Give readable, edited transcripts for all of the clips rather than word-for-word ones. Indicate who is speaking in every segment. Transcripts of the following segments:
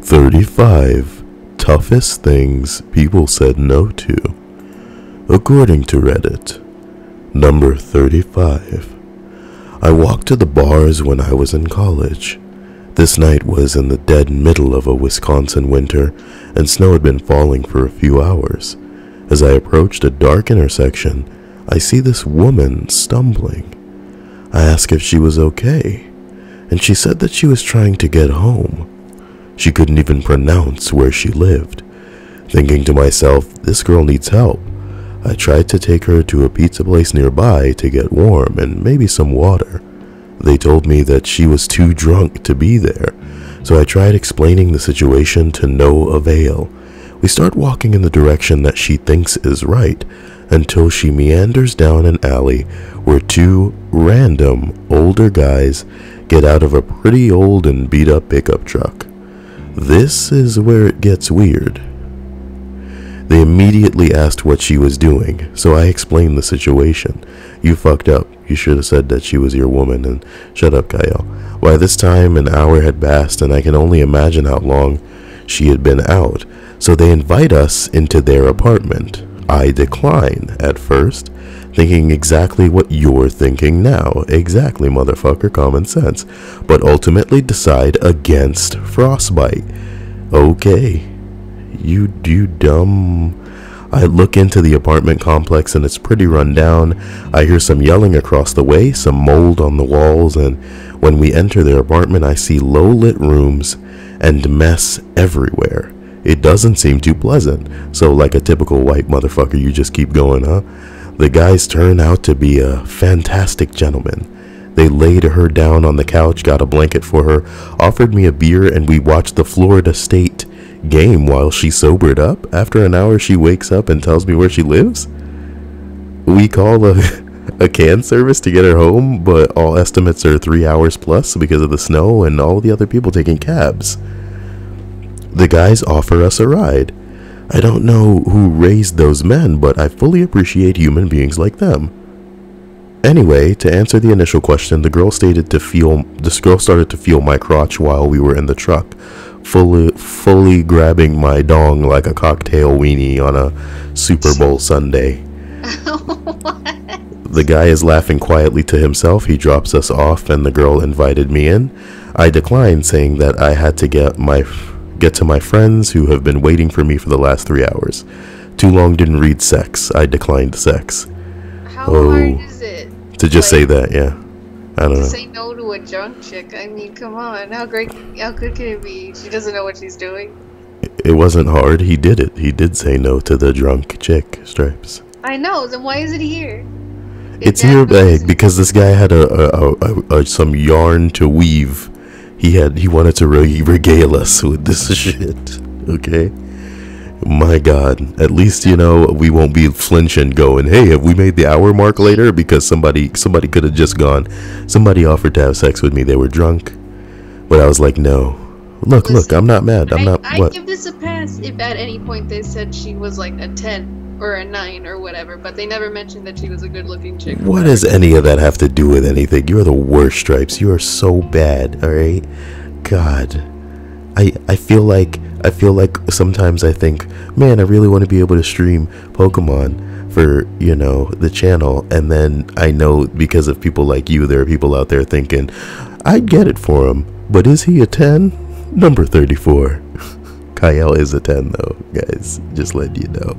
Speaker 1: 35 toughest things people said no to, according to Reddit. Number 35. I walked to the bars when I was in college. This night was in the dead middle of a Wisconsin winter, and snow had been falling for a few hours. As I approached a dark intersection, I see this woman stumbling. I asked if she was okay, and she said that she was trying to get home. She couldn't even pronounce where she lived. Thinking to myself, this girl needs help, I tried to take her to a pizza place nearby to get warm and maybe some water. They told me that she was too drunk to be there, so I tried explaining the situation to no avail. We start walking in the direction that she thinks is right, until she meanders down an alley where two random older guys get out of a pretty old and beat up pickup truck. This is where it gets weird. They immediately asked what she was doing, so I explained the situation. You fucked up. You should have said that she was your woman, and shut up, Kyle. By this time, an hour had passed, and I can only imagine how long she had been out, so they invite us into their apartment. I decline at first, thinking exactly what you're thinking now. Exactly, motherfucker, common sense. But ultimately decide against frostbite. Okay. You dumb. I look into the apartment complex and it's pretty run down. I hear some yelling across the way, some mold on the walls, and when we enter their apartment I see low-lit rooms and mess everywhere. It doesn't seem too pleasant, so like a typical white motherfucker, you just keep going, huh? The guys turn out to be a fantastic gentleman. They laid her down on the couch, got a blanket for her, offered me a beer, and we watched the Florida State game while she sobered up. After an hour, she wakes up and tells me where she lives. We call a can service to get her home, but all estimates are 3 hours plus because of the snow and all the other people taking cabs. The guys offer us a ride. I don't know who raised those men, but I fully appreciate human beings like them. Anyway, to answer the initial question, this girl started to feel my crotch while we were in the truck, fully grabbing my dong like a cocktail weenie on a Super Bowl Sunday. The guy is laughing quietly to himself. He drops us off and the girl invited me in. I declined, saying that I had to get to my friends who have been waiting for me for the last 3 hours. Too long didn't read sex. I declined sex.
Speaker 2: How hard is it?
Speaker 1: To just say that, yeah. I don't know.
Speaker 2: Say no to a drunk chick. I mean, come on. How good can it be? She doesn't know what she's doing.
Speaker 1: It wasn't hard. He did it. He did say no to the drunk chick, Stripes.
Speaker 2: I know. Then why is it here?
Speaker 1: It's here because this guy had some yarn to weave. He wanted to regale us with this shit. Okay. My God, at least, you know, we won't be flinching going, hey, have we made the hour mark later? Because somebody could have just gone, somebody offered to have sex with me, they were drunk. But I was like, no. Look, I'm not mad.
Speaker 2: I'd give this a pass if at any point they said she was like a 10 or a 9 or whatever, but they never mentioned that she was a good looking chick.
Speaker 1: What does any of that have to do with anything? You're the worst, Stripes. You are so bad, alright? God. I feel like sometimes I think, man, I really want to be able to stream Pokemon for, you know, the channel, and then I know because of people like you, there are people out there thinking, I'd get it for him, but is he a 10? Number 34. Kyle is a 10 though, guys, just letting you know.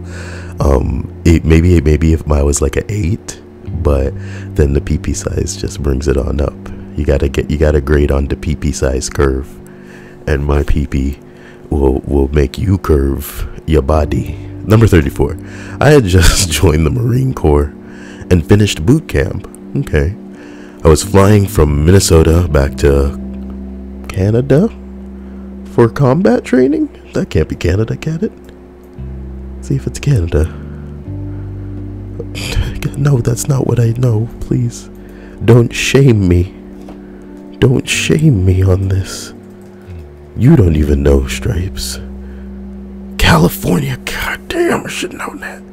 Speaker 1: Maybe if I was like an 8, but then the PP size just brings it on up. You gotta grade on the PP size curve, and my PP will make you curve your body. Number 34. I had just joined the Marine Corps and finished boot camp. Okay. I was flying from Minnesota back to Canada for combat training. That can't be Canada, can it? See if it's Canada. No, that's not what I know. Please. Don't shame me. Don't shame me on this. You don't even know, Stripes. California, goddamn, I should know that.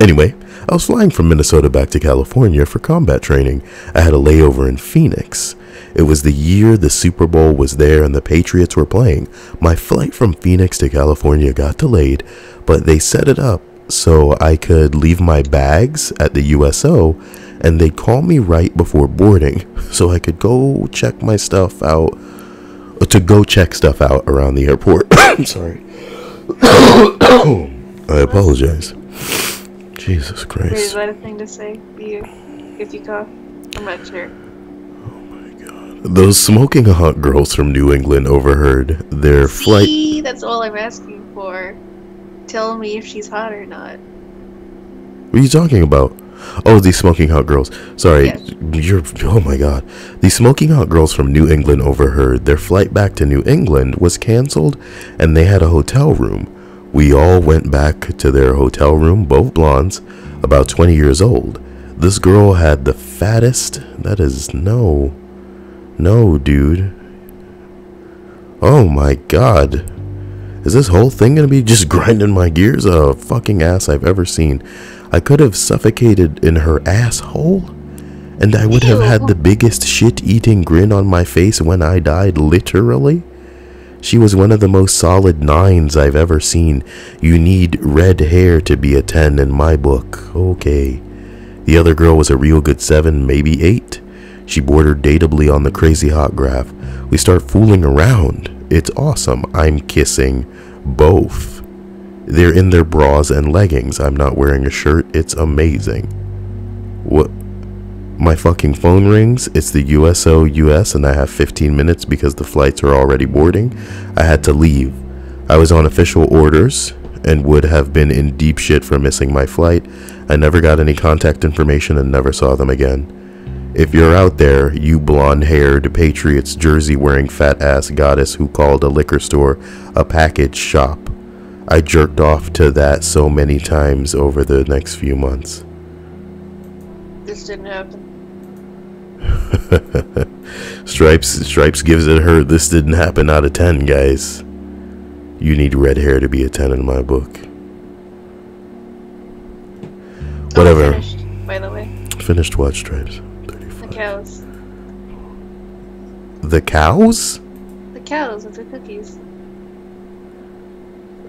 Speaker 1: Anyway, I was flying from Minnesota back to California for combat training. I had a layover in Phoenix. It was the year the Super Bowl was there and the Patriots were playing. My flight from Phoenix to California got delayed, but they set it up so I could leave my bags at the USO and they'd call me right before boarding so I could go check my stuff out, check stuff out around the airport. I'm sorry. I apologize. Jesus Christ.
Speaker 2: Is that a thing to say for you if you cough? I'm not sure.
Speaker 1: Those smoking hot girls from New England overheard their flight.
Speaker 2: See, that's all I'm asking for. Tell me if she's hot or not.
Speaker 1: What are you talking about? Oh, these smoking hot girls. Sorry,
Speaker 2: Yes.
Speaker 1: oh my god. These smoking hot girls from New England overheard their flight back to New England was canceled and they had a hotel room. We all went back to their hotel room, both blondes, about 20 years old. This girl had the fattest, no, dude. Oh my god. Is this whole thing gonna be just grinding my gears? A fucking ass I've ever seen. I could have suffocated in her asshole, and I would have had the biggest shit-eating grin on my face when I died, literally. She was one of the most solid 9s I've ever seen. You need red hair to be a 10 in my book. Okay. The other girl was a real good 7, maybe 8. She bordered dateably on the crazy hot graph. We start fooling around. It's awesome. I'm kissing both. They're in their bras and leggings. I'm not wearing a shirt. It's amazing. What? My fucking phone rings. It's the USO US and I have 15 minutes because the flights are already boarding. I had to leave. I was on official orders and would have been in deep shit for missing my flight. I never got any contact information and never saw them again. If you're out there, you blonde-haired Patriots jersey-wearing fat-ass goddess who called a liquor store a package shop, I jerked off to that so many times over the next few months.
Speaker 2: This didn't happen.
Speaker 1: Stripes gives it her this didn't happen out of 10, guys. You need red hair to be a 10 in my book. Whatever.
Speaker 2: Oh, finished, by the way.
Speaker 1: Finished what, Stripes?
Speaker 2: The cows.
Speaker 1: The cows?
Speaker 2: The cows with the cookies.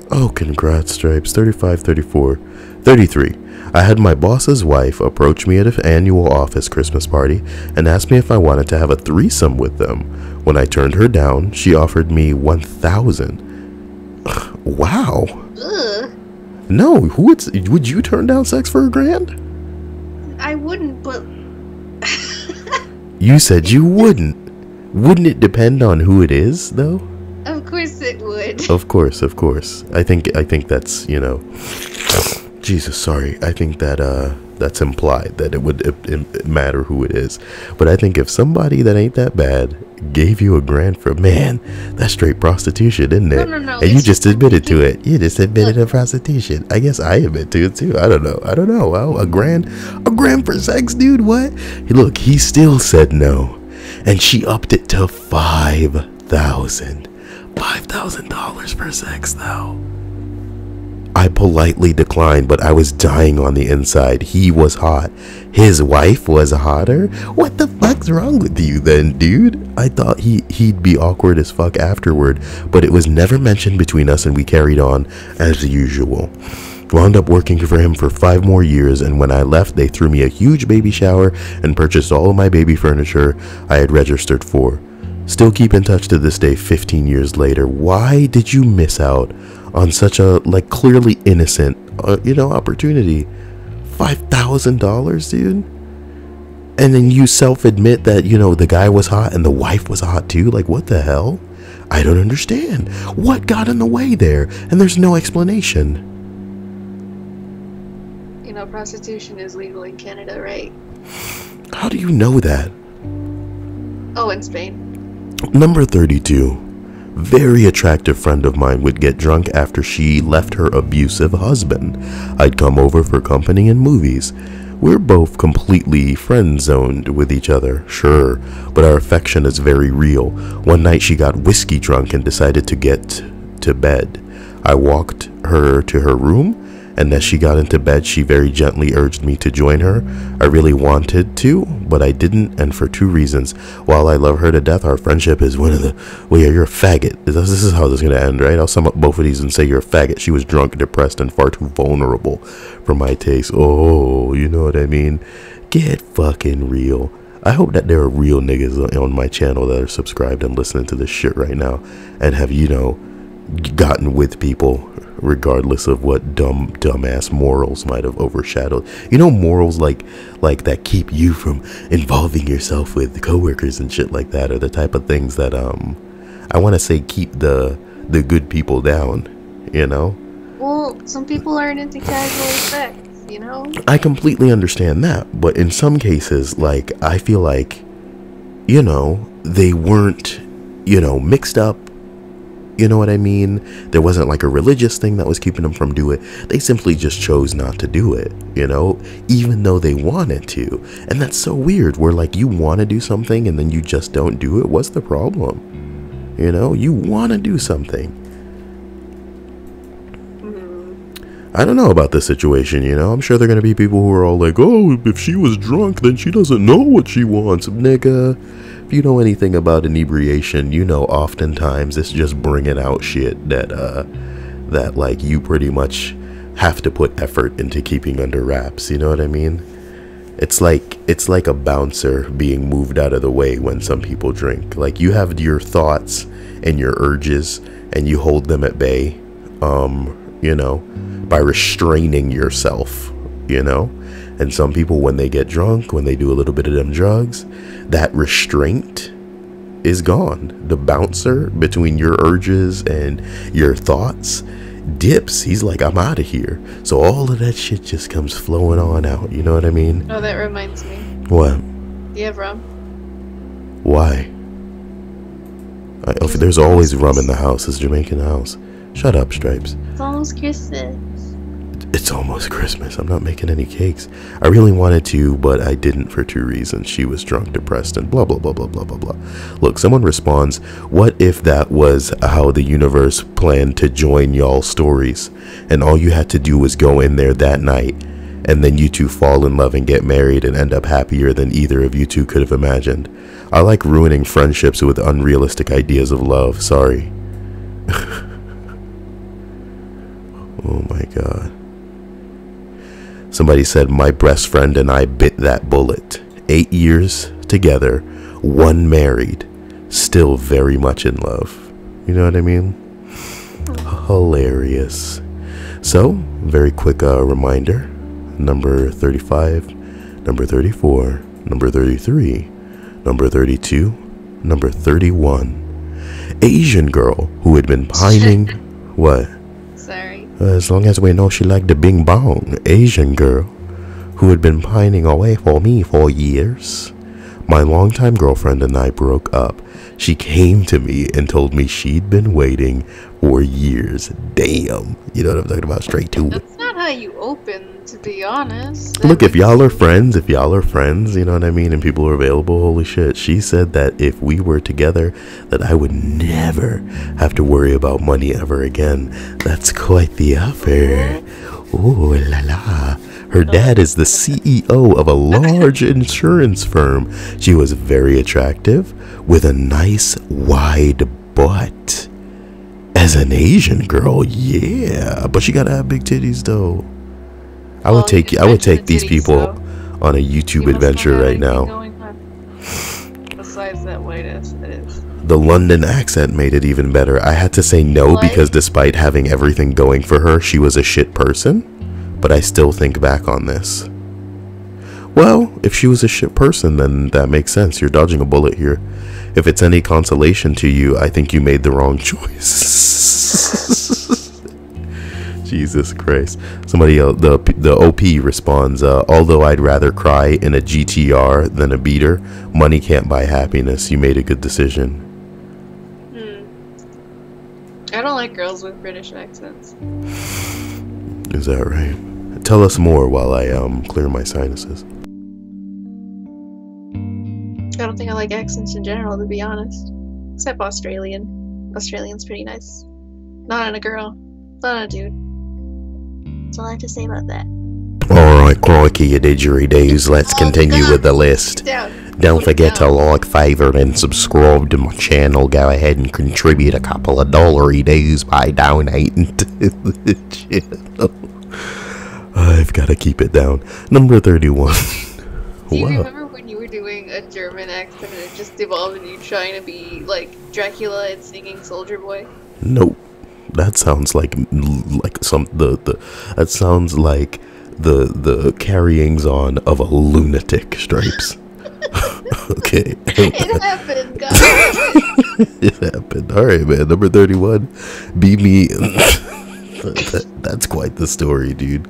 Speaker 1: Oh, congrats, Stripes. 35, 34, 33. I had my boss's wife approach me at an annual office Christmas party and asked me if I wanted to have a threesome with them. When I turned her down, she offered me $1,000. Wow.
Speaker 2: Ugh.
Speaker 1: No, would you turn down sex for $1,000?
Speaker 2: I wouldn't, but...
Speaker 1: You said you wouldn't. Wouldn't it depend on who it is, though?
Speaker 2: Of course it would.
Speaker 1: Of course. I think that's, Jesus, sorry. I think that that's implied that it would matter who it is. But I think if somebody that ain't that bad gave you $1,000 for, man, that's straight prostitution, isn't it?
Speaker 2: No.
Speaker 1: And you just admitted to it. You just admitted to prostitution. I guess I admit to it too. I don't know. Well, $1,000 for sex, dude. What? Look, he still said no, and she upped it to $5,000 for sex, though. I politely declined, but I was dying on the inside. He was hot. His wife was hotter. What the fuck's wrong with you then, dude? I thought he'd be awkward as fuck afterward, but it was never mentioned between us and we carried on as usual. Wound up working for him for 5 more years, and when I left, they threw me a huge baby shower and purchased all of my baby furniture I had registered for. Still keep in touch to this day 15 years later. Why did you miss out on such a, clearly innocent, opportunity? $5,000, dude? And then you self-admit that, the guy was hot and the wife was hot too? Like, what the hell? I don't understand. What got in the way there? And there's no explanation.
Speaker 2: Prostitution is legal in Canada, right?
Speaker 1: How do you know that?
Speaker 2: Oh, in Spain.
Speaker 1: Number 32. Very attractive friend of mine would get drunk after she left her abusive husband. I'd come over for company and movies. We're both completely friend-zoned with each other, sure, but our affection is very real. One night she got whiskey drunk and decided to get to bed. I walked her to her room and as she got into bed, she very gently urged me to join her. I really wanted to, but I didn't, and for two reasons. While I love her to death, our friendship is one of the... Well, yeah, you're a faggot. This is how this is going to end, right? I'll sum up both of these and say you're a faggot. She was drunk, depressed, and far too vulnerable for my taste. Oh, you know what I mean? Get fucking real. I hope that there are real niggas on my channel that are subscribed and listening to this shit right now and have, you know, gotten with people regardless of what dumbass morals might have overshadowed. You know, morals like that keep you from involving yourself with coworkers and shit like that are the type of things that I want to say keep the good people down, you know?
Speaker 2: Well, some people aren't into casual sex, you know?
Speaker 1: I completely understand that, but in some cases, like, I feel like, you know, they weren't, you know, mixed up. You know what I mean? There wasn't like a religious thing that was keeping them from doing it. They simply just chose not to do it, you know, even though they wanted to. And that's so weird. Where like you want to do something and then you just don't do it. What's the problem? You know, you want to do something. I don't know about this situation, you know. I'm sure there are going to be people who are all like, oh, if she was drunk, then she doesn't know what she wants. Nigga, if you know anything about inebriation, you know oftentimes it's just bringing out shit that like you pretty much have to put effort into keeping under wraps. You know what I mean? It's like a bouncer being moved out of the way when some people drink. Like you have your thoughts and your urges and you hold them at bay, you know, by restraining yourself, you know. And some people, when they get drunk, when they do a little bit of them drugs, that restraint is gone. The bouncer between your urges and your thoughts dips. He's like, I'm out of here. So all of that shit just comes flowing on out. You know what I mean?
Speaker 2: Oh, that reminds me.
Speaker 1: What?
Speaker 2: Do you have rum?
Speaker 1: Why? There's always rum in the house. It's Jamaican house. Shut up, Stripes.
Speaker 2: It's almost Christmas.
Speaker 1: It's almost Christmas. I'm not making any cakes. I really wanted to, but I didn't for two reasons. She was drunk, depressed, and blah, blah, blah, blah, blah, blah, blah. Look, someone responds, what if that was how the universe planned to join y'all's stories, and all you had to do was go in there that night, and then you two fall in love and get married and end up happier than either of you two could have imagined? I like ruining friendships with unrealistic ideas of love. Sorry. Oh my God. Somebody said, my best friend and I bit that bullet. 8 years together, 1 married, still very much in love. You know what I mean? Hilarious. So, very quick reminder. Number 35, number 34, number 33, number 32, number 31. Asian girl who had been pining... What?
Speaker 2: Sorry.
Speaker 1: As long as we know she liked the bing bong. Asian girl who had been pining away for me for years. My longtime girlfriend and I broke up. She came to me and told me she'd been waiting for years. Damn. You know what I'm talking about? Straight to it.
Speaker 2: That's not how you open, to be honest.
Speaker 1: Look, if y'all are friends, you know what I mean, and people are available, holy shit. She said that if we were together, that I would never have to worry about money ever again. That's quite the offer. Ooh la la. Her dad is the CEO of a large insurance firm. She was very attractive, with a nice wide butt. As an Asian girl, yeah, but she gotta have big titties though. I would take these people on a YouTube adventure right now.
Speaker 2: Besides that white ass that is.
Speaker 1: The London accent made it even better. I had to say no because despite having everything going for her, she was a shit person. But I still think back on this. Well, if she was a shit person, then that makes sense. You're dodging a bullet here. If it's any consolation to you, I think you made the wrong choice. Jesus Christ. Somebody else, the OP responds, although I'd rather cry in a GTR than a beater, money can't buy happiness. You made a good decision.
Speaker 2: I don't like girls with British accents.
Speaker 1: Is that right? Tell us more while I clear my sinuses.
Speaker 2: I don't think I like accents in general, to be honest. Except Australian. Australian's pretty nice. Not on a girl. Not on a dude. That's all I have to say about that.
Speaker 1: Alright, crikey, you didgeridoos. Let's continue with the list. Don't forget to like, favorite, and subscribe to my channel. Go ahead and contribute a couple of dollary-doos by donating to the channel. I've got to keep it down. Number 31.
Speaker 2: Do you remember when you were doing a German accent and it just evolved into you trying to be like Dracula and singing Soldier Boy?
Speaker 1: Nope. That sounds like some that sounds like the carryings on of a lunatic, Stripes. Okay.
Speaker 2: It happened, guys.
Speaker 1: It happened. All right, man. Number 31. Be me. That's quite the story, dude.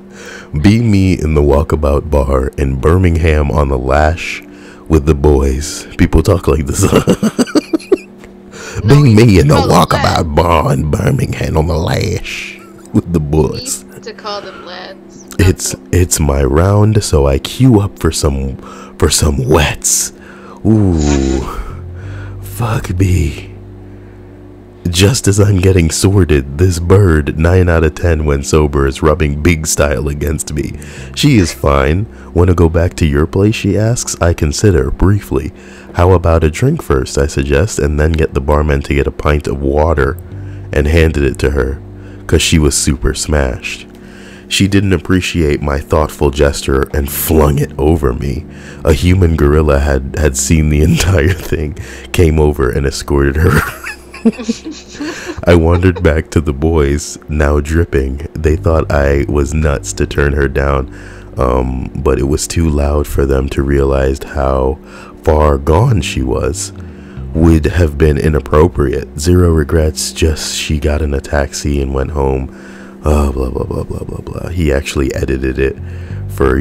Speaker 1: Be me in the Walkabout Bar in Birmingham on the Lash with the boys. People talk like this.
Speaker 2: No,
Speaker 1: Be me in the Walkabout Bar in Birmingham on the Lash with the boys.
Speaker 2: We used to call them lads.
Speaker 1: It's my round, so I queue up for some wets. Ooh, fuck me. Just as I'm getting sorted, this bird, 9 out of 10 when sober, is rubbing big style against me. She is fine. Want to go back to your place, she asks. I consider, briefly. How about a drink first, I suggest, and then get the barman to get a pint of water, and handed it to her, 'cause she was super smashed. She didn't appreciate my thoughtful gesture and flung it over me. A human gorilla had seen the entire thing, came over and escorted her. I wandered back to the boys, now dripping. They thought I was nuts to turn her down, but it was too loud for them to realize how far gone she was. Would have been inappropriate. Zero regrets, just she got in a taxi and went home. Blah, blah, blah, blah, blah, blah. He actually edited it for,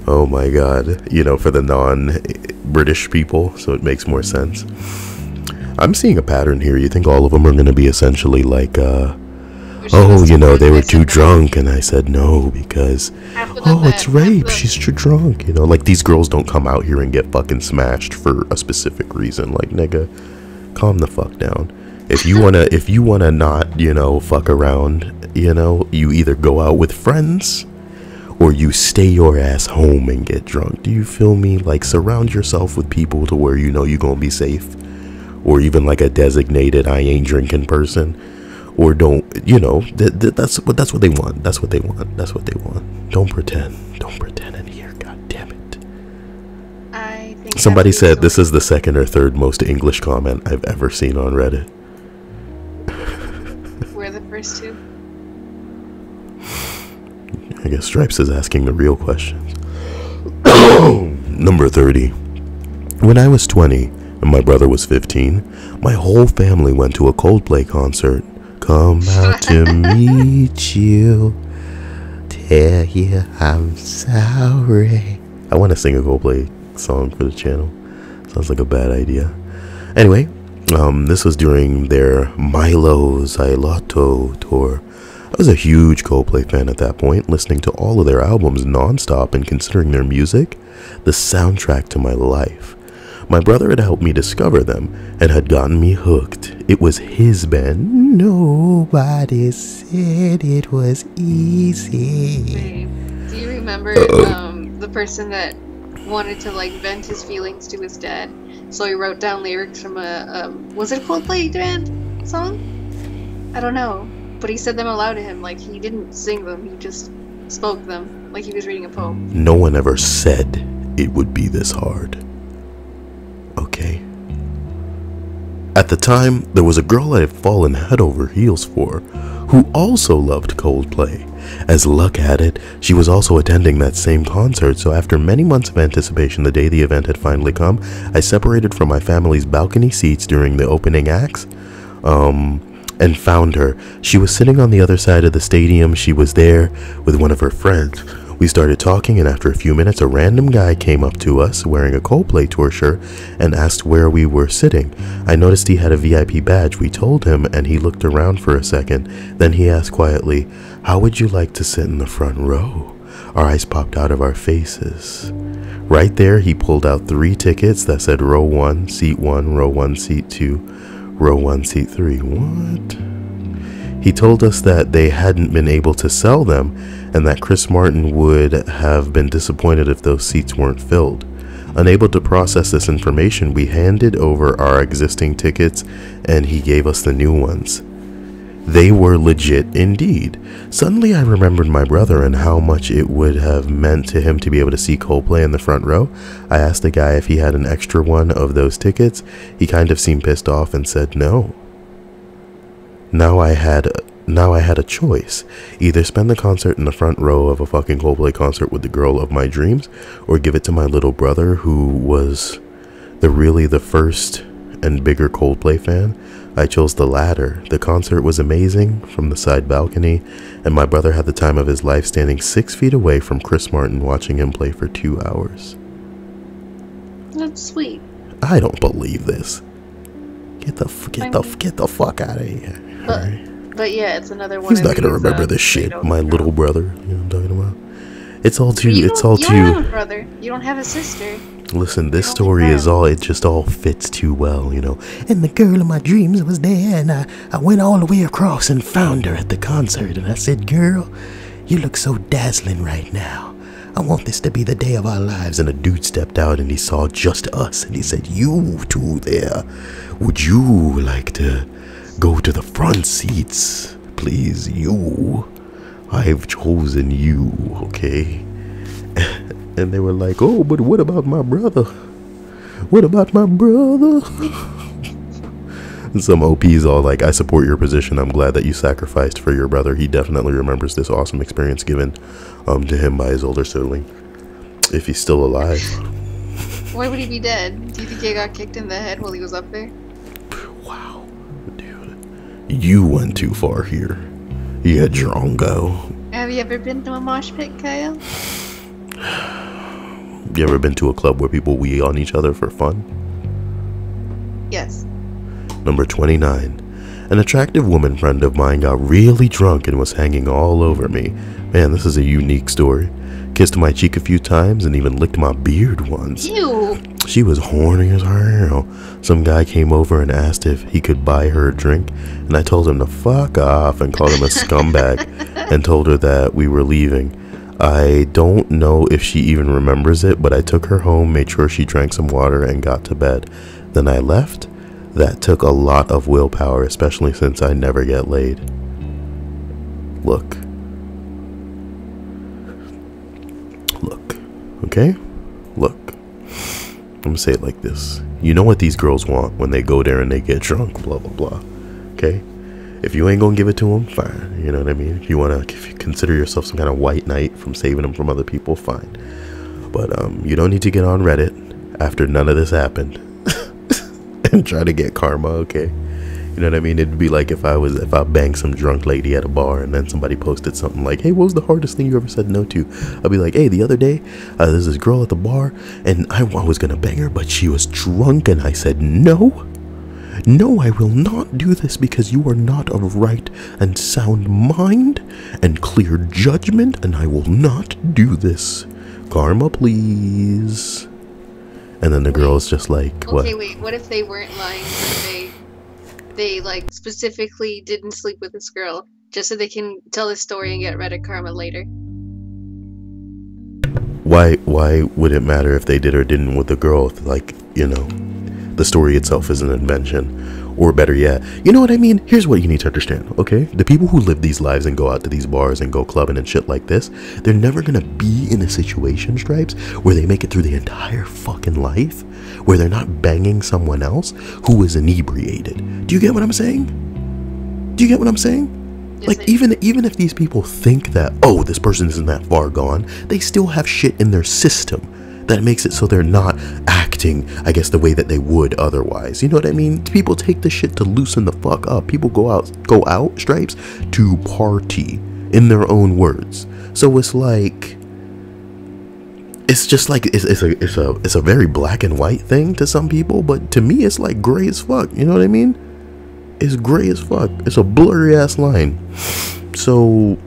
Speaker 1: oh my god, for the non-British people, so it makes more sense. I'm seeing a pattern here. You think all of them are going to be essentially like, they were too drunk, and I said no, because, it's rape, she's too drunk, like these girls don't come out here and get fucking smashed for a specific reason. Like, nigga, calm the fuck down. If you wanna not, fuck around, you either go out with friends or you stay your ass home and get drunk. Do you feel me? Like, surround yourself with people to where you're gonna be safe, or even like a designated I ain't drinking person, or don't, that's what they want. That's what they want. Don't pretend in here. God damn it.
Speaker 2: I think
Speaker 1: somebody said this is the second or third most English comment I've ever seen on Reddit.
Speaker 2: We're the first two.
Speaker 1: I guess Stripes is asking the real questions. Number 30. When I was 20 and my brother was 15, my whole family went to a Coldplay concert. Come out to meet you, tell you I'm sorry. I want to sing a Coldplay song for the channel. Sounds like a bad idea. Anyway, this was during their Milo Xylotto tour. I was a huge Coldplay fan at that point, listening to all of their albums nonstop and considering their music the soundtrack to my life. My brother had helped me discover them and had gotten me hooked. It was his band. Nobody said it was easy.
Speaker 2: Babe, do you remember the person that wanted to vent his feelings to his dad? So he wrote down lyrics from was it a Coldplay band song? I don't know. But he said them aloud to him, like he didn't sing them, he just spoke them, like he was reading a poem.
Speaker 1: No one ever said it would be this hard. Okay. At the time, there was a girl I had fallen head over heels for, who also loved Coldplay. As luck had it, she was also attending that same concert, so after many months of anticipation, the day the event had finally come, I separated from my family's balcony seats during the opening acts, and found her. She was sitting on the other side of the stadium. She was there with one of her friends. We started talking, and after a few minutes, a random guy came up to us wearing a Coldplay tour shirt and asked where we were sitting. I noticed he had a VIP badge. We told him, and he looked around for a second. Then he asked quietly, "How would you like to sit in the front row?" Our eyes popped out of our faces. Right there, he pulled out 3 tickets that said row 1, seat 1, row 1, seat 2, row 1, seat 3. What? He told us that they hadn't been able to sell them and that Chris Martin would have been disappointed if those seats weren't filled. Unable to process this information, we handed over our existing tickets and he gave us the new ones. They were legit indeed. Suddenly I remembered my brother and how much it would have meant to him to be able to see Coldplay in the front row. I asked the guy if he had an extra one of those tickets. He kind of seemed pissed off and said no. Now I had a choice. Either spend the concert in the front row of a fucking Coldplay concert with the girl of my dreams, or give it to my little brother who was the first and bigger Coldplay fan. I chose the latter. The concert was amazing from the side balcony, and my brother had the time of his life standing 6 feet away from Chris Martin watching him play for 2 hours.
Speaker 2: That's sweet.
Speaker 1: I don't believe this. Get the fuck out of here.
Speaker 2: But yeah, it's another one.
Speaker 1: He's not gonna remember this shit. My little brother. You know what I'm talking about? It's all too.
Speaker 2: You don't have a brother. You don't have a sister.
Speaker 1: Listen, this story is all. It just all fits too well, you know. And the girl of my dreams was there, and I went all the way across and found her at the concert, and I said, "Girl, you look so dazzling right now. I want this to be the day of our lives." And a dude stepped out and he saw just us, and he said, "You two there, would you like to go to the front seats, please? I've chosen you, okay?" And they were like, "Oh, but what about my brother? What about my brother?" And some OP's all like, "I support your position. I'm glad that you sacrificed for your brother. He definitely remembers this awesome experience given to him by his older sibling, if he's still alive."
Speaker 2: Why would he be dead? Do you think he got kicked in the head while he was up there?
Speaker 1: Wow, dude. You went too far here. You drongo.
Speaker 2: Have you ever been to a mosh pit, Kyle?
Speaker 1: You ever been to a club where people wee on each other for fun?
Speaker 2: Yes.
Speaker 1: Number 29. An attractive woman friend of mine got really drunk and was hanging all over me. Man, this is a unique story. Kissed my cheek a few times and even licked my beard once.
Speaker 2: Ew.
Speaker 1: She was horny as hell. Some guy came over and asked if he could buy her a drink, and I told him to fuck off and called him a scumbag and told her that we were leaving. I don't know if she even remembers it, but I took her home, made sure she drank some water, and got to bed. Then I left. That took a lot of willpower, especially since I never get laid. Look, okay? Look. I'm gonna say it like this. You know what these girls want when they go there and they get drunk, blah, blah, blah. Okay? If you ain't gonna give it to them, fine. You know what I mean? If you consider yourself some kind of white knight from saving them from other people, fine. But you don't need to get on Reddit after none of this happened and try to get karma, okay? You know what I mean? It'd be like if I banged some drunk lady at a bar and then somebody posted something like, "Hey, what was the hardest thing you ever said no to?" I'd be like, "Hey, the other day, there's this girl at the bar and I was gonna bang her, but she was drunk and I said no. No, I will not do this because you are not of right and sound mind and clear judgment, and I will not do this. Karma, please." And then the girl's just like, "What?"
Speaker 2: Okay, wait. What if they weren't lying? They like specifically didn't sleep with this girl just so they can tell this story and get Reddit karma later?
Speaker 1: Why would it matter if they did or didn't with the girl? If, like, you know, the story itself is an invention. Or better yet, you know what I mean? Here's what you need to understand, okay? The people who live these lives and go out to these bars and go clubbing and shit like this, they're never gonna be in a situation, Stripes, where they make it through the entire fucking life, where they're not banging someone else who is inebriated. Do you get what I'm saying? Do you get what I'm saying? Yes, like, even if these people think that, oh, this person isn't that far gone, they still have shit in their system that makes it so they're not acting, I guess, the way that they would otherwise. You know what I mean? People take the shit to loosen the fuck up. People go out, Stripes, to party, in their own words. So it's like, it's just like, it's a very black and white thing to some people, but to me, it's like gray as fuck. You know what I mean? It's gray as fuck. It's a blurry ass line. So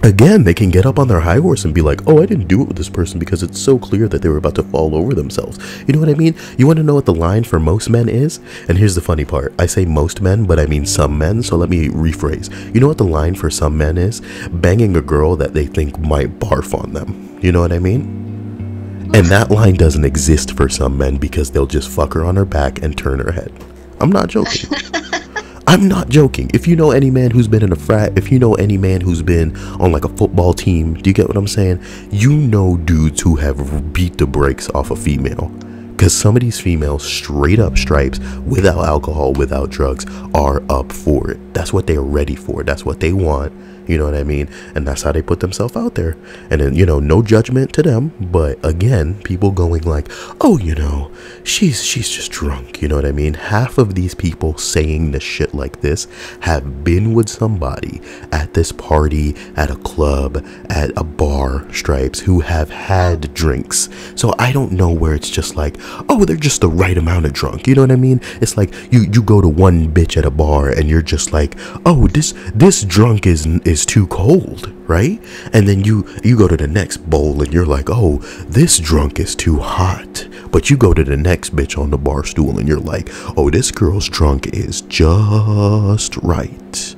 Speaker 1: again, they can get up on their high horse and be like, oh, I didn't do it with this person because it's so clear that they were about to fall over themselves. You know what I mean? You want to know what the line for most men is? And here's the funny part. I say most men, but I mean some men. So let me rephrase. You know what the line for some men is? Banging a girl that they think might barf on them. You know what I mean? And that line doesn't exist for some men because they'll just fuck her on her back and turn her head. I'm not joking. I'm not joking. If you know any man who's been in a frat, if you know any man who's been on like a football team, do you get what I'm saying? You know dudes who have beat the brakes off a female. Because some of these females, straight up Stripes, without alcohol, without drugs, are up for it. That's what they're ready for. That's what they want. You know what I mean? And that's how they put themselves out there. And then, you know, no judgment to them. But again, people going like, oh, you know, she's just drunk. You know what I mean? Half of these people saying the shit like this have been with somebody at this party, at a club, at a bar, Stripes, who have had drinks. So I don't know where it's just like, oh, they're just the right amount of drunk. You know what I mean? It's like you go to one bitch at a bar and you're just like, oh, this drunk is too cold, right? And then you go to the next bowl and you're like, oh, this drunk is too hot. But you go to the next bitch on the bar stool and you're like, oh, this girl's drunk is just right.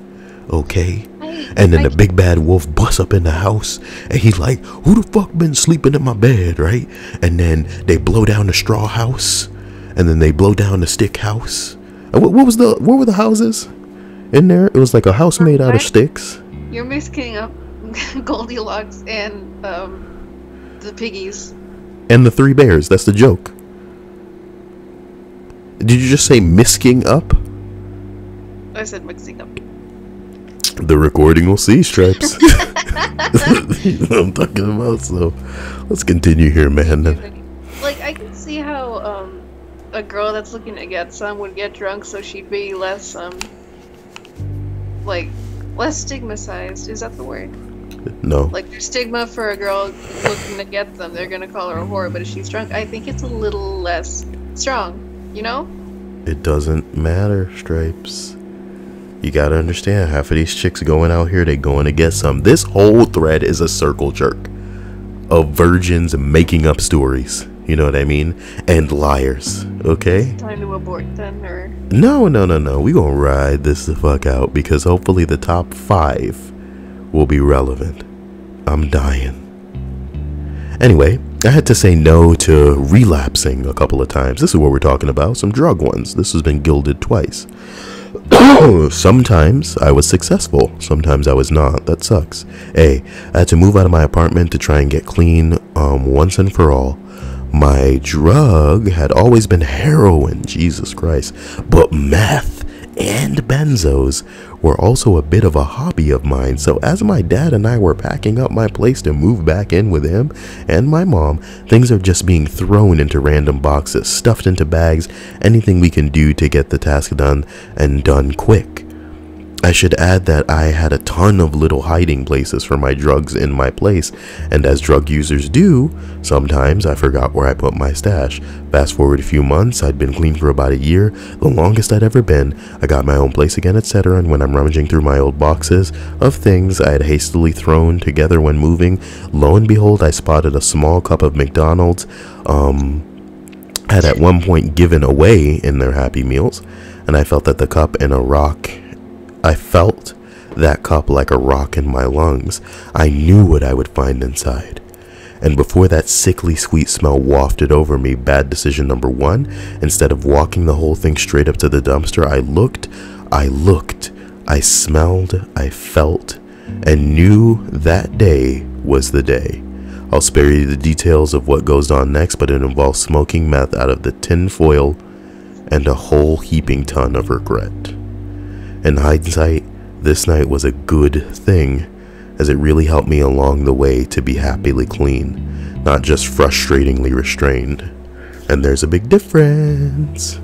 Speaker 1: Okay? And then the big bad wolf busts up in the house and he's like, who the fuck been sleeping in my bed, right? And then they blow down the straw house and then they blow down the stick house. And what were the houses in there? It was like a house made out of sticks.
Speaker 2: You're mixing up Goldilocks and the piggies.
Speaker 1: And the three bears. That's the joke. Did you just say misking up?
Speaker 2: I said mixing up.
Speaker 1: The recording will see, Stripes. You know what I'm talking about. So let's continue here, man.
Speaker 2: Like, I can see how a girl that's looking to get some would get drunk, so she'd be less like less stigmatized. Is that the word?
Speaker 1: No.
Speaker 2: Like, there's stigma for a girl looking to get them. They're gonna call her a whore, but if she's drunk, I think it's a little less strong, you know?
Speaker 1: It doesn't matter, Stripes. You gotta understand, half of these chicks going out here, they going to get some. This whole thread is a circle jerk of virgins making up stories. You know what I mean? And liars. Okay?
Speaker 2: Time to abort then, or...
Speaker 1: No. We gonna ride this the fuck out because hopefully the top 5 will be relevant. I'm dying. Anyway, I had to say no to relapsing a couple of times. This is what we're talking about. Some drug ones. This has been gilded twice. Sometimes I was successful. Sometimes I was not. That sucks. Hey, I had to move out of my apartment to try and get clean once and for all. My drug had always been heroin, Jesus Christ, but meth and benzos were also a bit of a hobby of mine. So as my dad and I were packing up my place to move back in with him and my mom, things are just being thrown into random boxes, stuffed into bags, anything we can do to get the task done and done quick. I should add that I had a ton of little hiding places for my drugs in my place, and as drug users do, sometimes I forgot where I put my stash. Fast forward a few months, I'd been clean for about a year, the longest I'd ever been. I got my own place again, etc., and when I'm rummaging through my old boxes of things I had hastily thrown together when moving, lo and behold, I spotted a small cup of McDonald's had at one point given away in their Happy Meals, and I felt that the cup and a rock... I felt that cup like a rock in my lungs. I knew what I would find inside. And before that sickly sweet smell wafted over me, bad decision number 1, instead of walking the whole thing straight up to the dumpster, I looked, I smelled, I felt, and knew that day was the day. I'll spare you the details of what goes on next, but it involves smoking meth out of the tin foil and a whole heaping ton of regret. In hindsight, this night was a good thing, as it really helped me along the way to be happily clean, not just frustratingly restrained. And there's a big difference.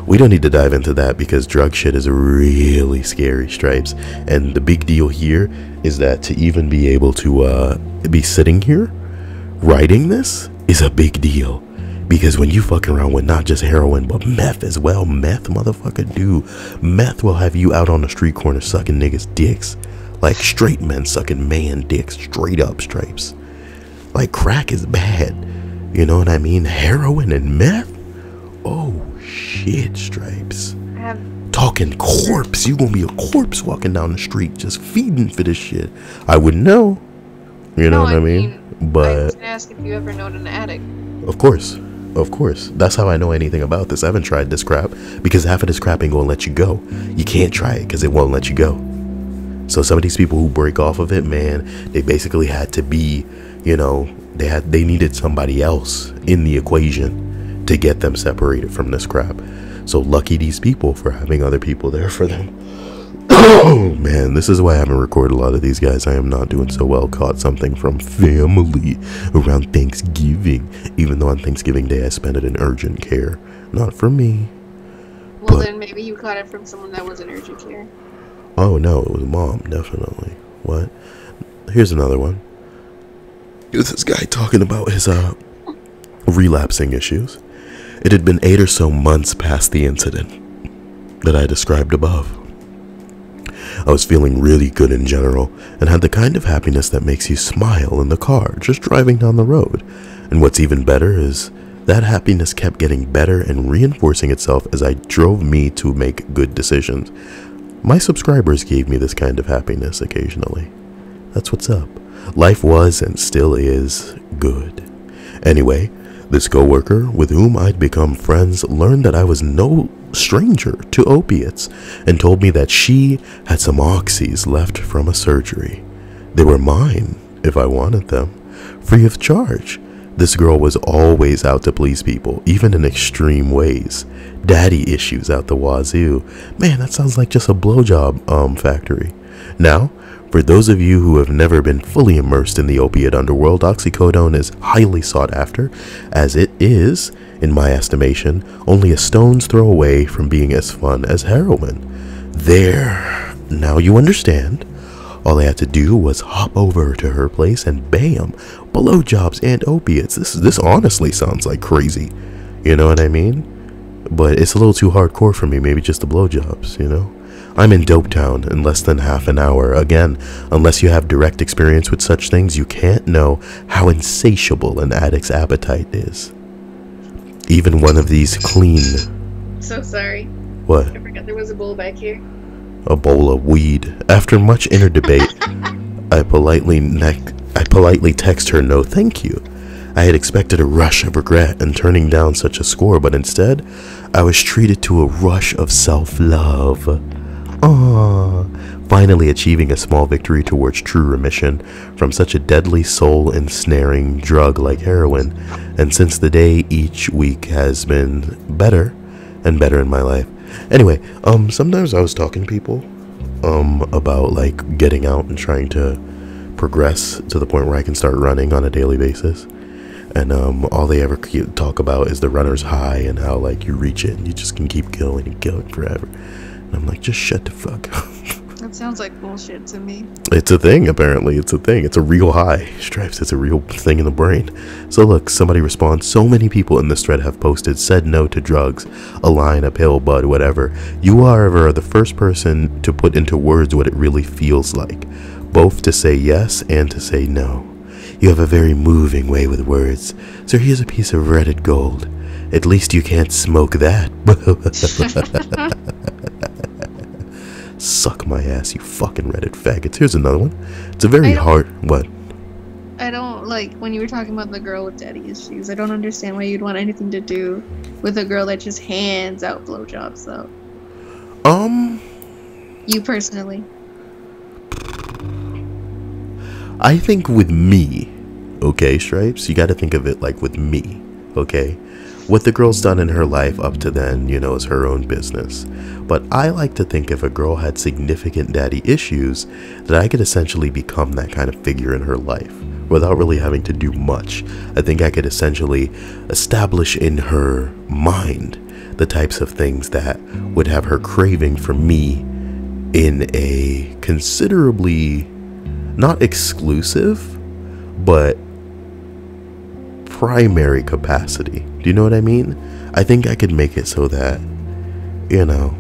Speaker 1: We don't need to dive into that because drug shit is really scary, Stripes. And the big deal here is that to even be able to be sitting here writing this is a big deal. Because when you fucking around with not just heroin, but meth as well, meth, motherfucker, dude. Meth will have you out on the street corner sucking niggas' dicks Like straight men sucking man dicks straight up, Stripes. Like crack is bad. You know what I mean? Heroin and meth? Oh shit, Stripes. Talking corpse. You gonna be a corpse walking down the street just feeding for this shit. I wouldn't know. You know what I mean? But
Speaker 2: I was gonna ask if you ever known an addict.
Speaker 1: Of course. Of course. That's how I know anything about this. I haven't tried this crap because half of this crap ain't gonna let you go. You can't try it because it won't let you go. So some of these people who break off of it, man, they basically had to be, you know, they needed somebody else in the equation to get them separated from this crap. So lucky these people for having other people there for them. Oh man, this is why I haven't recorded a lot of these guys. I am not doing so well. Caught something from family around Thanksgiving, even though on Thanksgiving Day I spent it in urgent care. Not for me.
Speaker 2: Well, then maybe you caught it from someone that was in urgent care.
Speaker 1: Oh no, it was mom, definitely. What? Here's another one. Here's this guy talking about his relapsing issues. It had been 8 or so months past the incident that I described above. I was feeling really good in general and had the kind of happiness that makes you smile in the car just driving down the road. And what's even better is that happiness kept getting better and reinforcing itself as I drove me to make good decisions. My subscribers gave me this kind of happiness occasionally. That's what's up. Life was and still is good. Anyway, this coworker with whom I'd become friends learned that I was no stranger to opiates and told me that she had some oxys left from a surgery. They were mine if I wanted them, free of charge. This girl was always out to please people, even in extreme ways. Daddy issues out the wazoo. Man, that sounds like just a blowjob factory. Now, for those of you who have never been fully immersed in the opiate underworld, oxycodone is highly sought after, as it is, in my estimation, only a stone's throw away from being as fun as heroin. There. Now you understand. All I had to do was hop over to her place and bam, blowjobs and opiates. This honestly sounds like crazy. You know what I mean? But it's a little too hardcore for me, maybe just the blowjobs, you know? I'm in Dopetown in less than half an hour. Again, unless you have direct experience with such things, you can't know how insatiable an addict's appetite is. Even one of these clean...
Speaker 2: So sorry.
Speaker 1: What?
Speaker 2: I forgot there was a bowl back here.
Speaker 1: A bowl of weed. After much inner debate, I politely text her no thank you. I had expected a rush of regret in turning down such a score, but instead, I was treated to a rush of self-love. Aww. Finally achieving a small victory towards true remission from such a deadly soul-ensnaring drug like heroin, and since the day each week has been better and better in my life. Anyway, sometimes I was talking to people about like getting out and trying to progress to the point where I can start running on a daily basis. And all they ever talk about is the runner's high and how like you reach it and you just can keep going and going forever. And I'm like, just shut the fuck up.
Speaker 2: That sounds like bullshit to me.
Speaker 1: It's a thing, apparently. It's a thing. It's a real high. Stripes, it's a real thing in the brain. So look, somebody responds, so many people in this thread have posted, said no to drugs, a line, a pill, bud, whatever. You, however, are the first person to put into words what it really feels like, both to say yes and to say no. You have a very moving way with words, so here's a piece of Reddit gold. At least you can't smoke that. Suck my ass, you fucking Reddit faggots. Here's another one. It's a very hard... What?
Speaker 2: I don't, like, when you were talking about the girl with daddy issues, I don't understand why you'd want anything to do with a girl that just hands out blowjobs, though. You personally.
Speaker 1: I think with me, okay, Stripes, you gotta think of it like with me, okay? What the girl's done in her life up to then, you know, is her own business. But I like to think if a girl had significant daddy issues, that I could essentially become that kind of figure in her life without really having to do much. I think I could essentially establish in her mind the types of things that would have her craving for me in a considerably, not exclusive, but primary capacity. Do you know what I mean? I think I could make it so that, you know,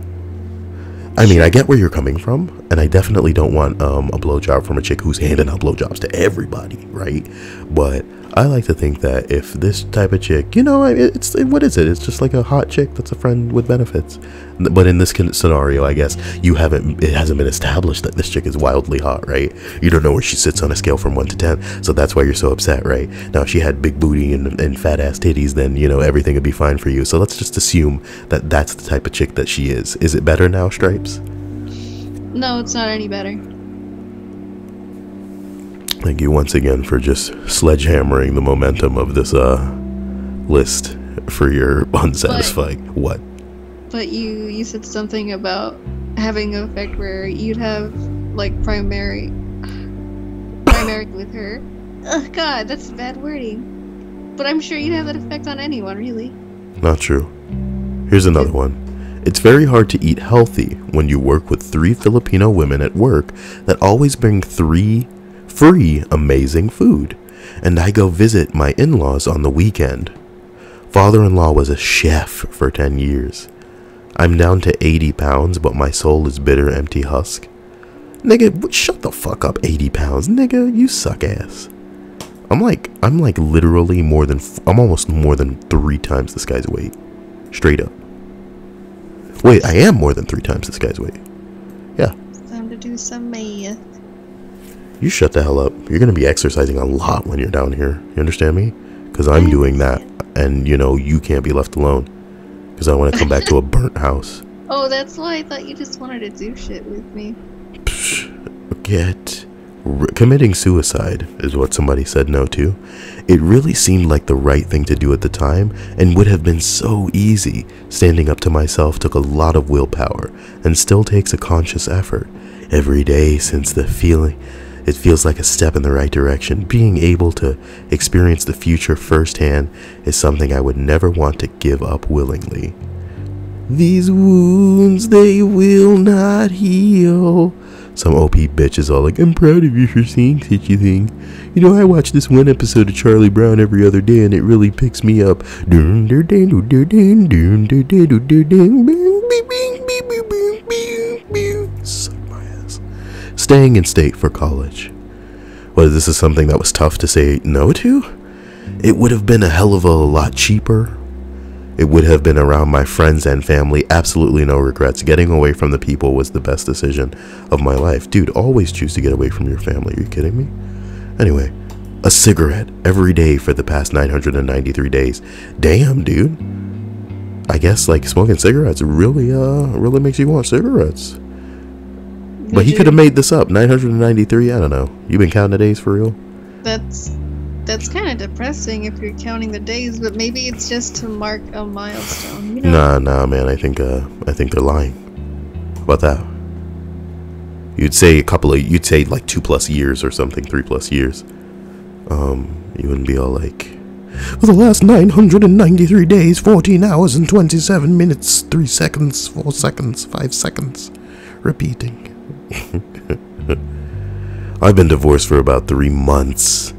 Speaker 1: I mean, I get where you're coming from, and I definitely don't want a blowjob from a chick who's handing out blowjobs to everybody, right? But I like to think that if this type of chick, you know, it's what is it? It's just like a hot chick that's a friend with benefits. But in this scenario, I guess it hasn't been established that this chick is wildly hot, right? You don't know where she sits on a scale from 1 to 10, so that's why you're so upset, right? Now, if she had big booty and fat ass titties, then, you know, everything would be fine for you. So let's just assume that that's the type of chick that she is. Is it better now, Stripes?
Speaker 2: No, it's not any better.
Speaker 1: Thank you once again for just sledgehammering the momentum of this list for your unsatisfied. What?
Speaker 2: But you said something about having an effect where you'd have like primary with her. Ugh, God, that's bad wording. But I'm sure you'd have that effect on anyone, really.
Speaker 1: Not true. Here's another one. It's very hard to eat healthy when you work with 3 Filipino women at work that always bring 3 free amazing food, and I go visit my in-laws on the weekend. Father-in-law was a chef for 10 years. I'm down to 80 pounds, but my soul is bitter, empty husk. Nigga, shut the fuck up, 80 pounds. Nigga, you suck ass. I'm like literally I'm almost more than 3 times this guy's weight. Straight up. Wait, I am more than 3 times this guy's weight. Yeah.
Speaker 2: It's time to do some math.
Speaker 1: You shut the hell up. You're going to be exercising a lot when you're down here. You understand me? Because I'm doing that. And, you know, you can't be left alone. Because I want to come back to a burnt house.
Speaker 2: Oh, that's why I thought you just wanted to do shit with me.
Speaker 1: Committing suicide is what somebody said no to. It really seemed like the right thing to do at the time and would have been so easy. Standing up to myself took a lot of willpower and still takes a conscious effort. Every day since the feeling... It feels like a step in the right direction. Being able to experience the future firsthand is something I would never want to give up willingly. These wounds, they will not heal. Some OP bitch is all like, I'm proud of you for seeing such a thing. You know, I watch this one episode of Charlie Brown every other day and it really picks me up. Suck my ass. Staying in state for college. Well, this is something that was tough to say no to? It would have been a hell of a lot cheaper. It would have been around my friends and family. Absolutely no regrets. Getting away from the people was the best decision of my life. Dude, always choose to get away from your family. Are you kidding me? Anyway, a cigarette every day for the past 993 days. Damn, dude. I guess like smoking cigarettes really makes you want cigarettes. But he could have made this up. 993, I don't know. You been counting the days for real?
Speaker 2: That's kind of depressing if you're counting the days, but maybe it's just to mark a milestone. You know?
Speaker 1: Nah, man. I think they're lying. How about that? You'd say like 2+ years or something, 3+ years. You wouldn't be all like, for the last 993 days, 14 hours and 27 minutes, 3 seconds, 4 seconds, 5 seconds, repeating. I've been divorced for about 3 months.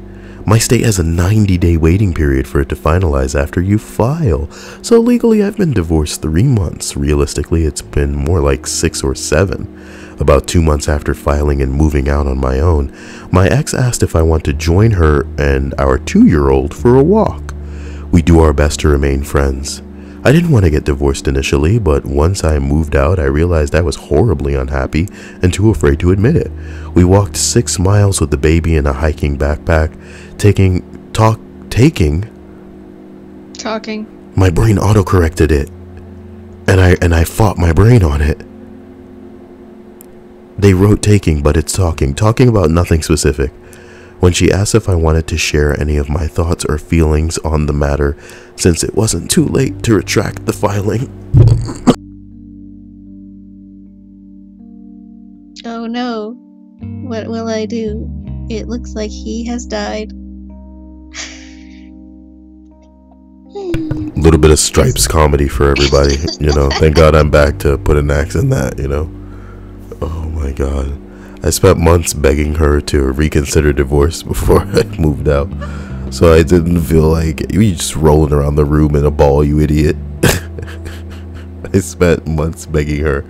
Speaker 1: My state has a 90-day waiting period for it to finalize after you file. So legally, I've been divorced 3 months. Realistically, it's been more like 6 or 7. About 2 months after filing and moving out on my own, my ex asked if I want to join her and our 2-year-old for a walk. We do our best to remain friends. I didn't want to get divorced initially, but once I moved out, I realized I was horribly unhappy and too afraid to admit it. We walked 6 miles with the baby in a hiking backpack, taking. My brain autocorrected it, and I fought my brain on it. They wrote taking, but it's talking about nothing specific. When she asked if I wanted to share any of my thoughts or feelings on the matter, since it wasn't too late to retract the filing.
Speaker 2: Oh no, what will I do? It looks like he has died.
Speaker 1: A little bit of Stripes comedy for everybody, you know. Thank God I'm back to put an axe in that, you know. Oh my God. I spent months begging her to reconsider divorce before I moved out, so I didn't feel like you just rolling around the room in a ball, you idiot. I spent months begging her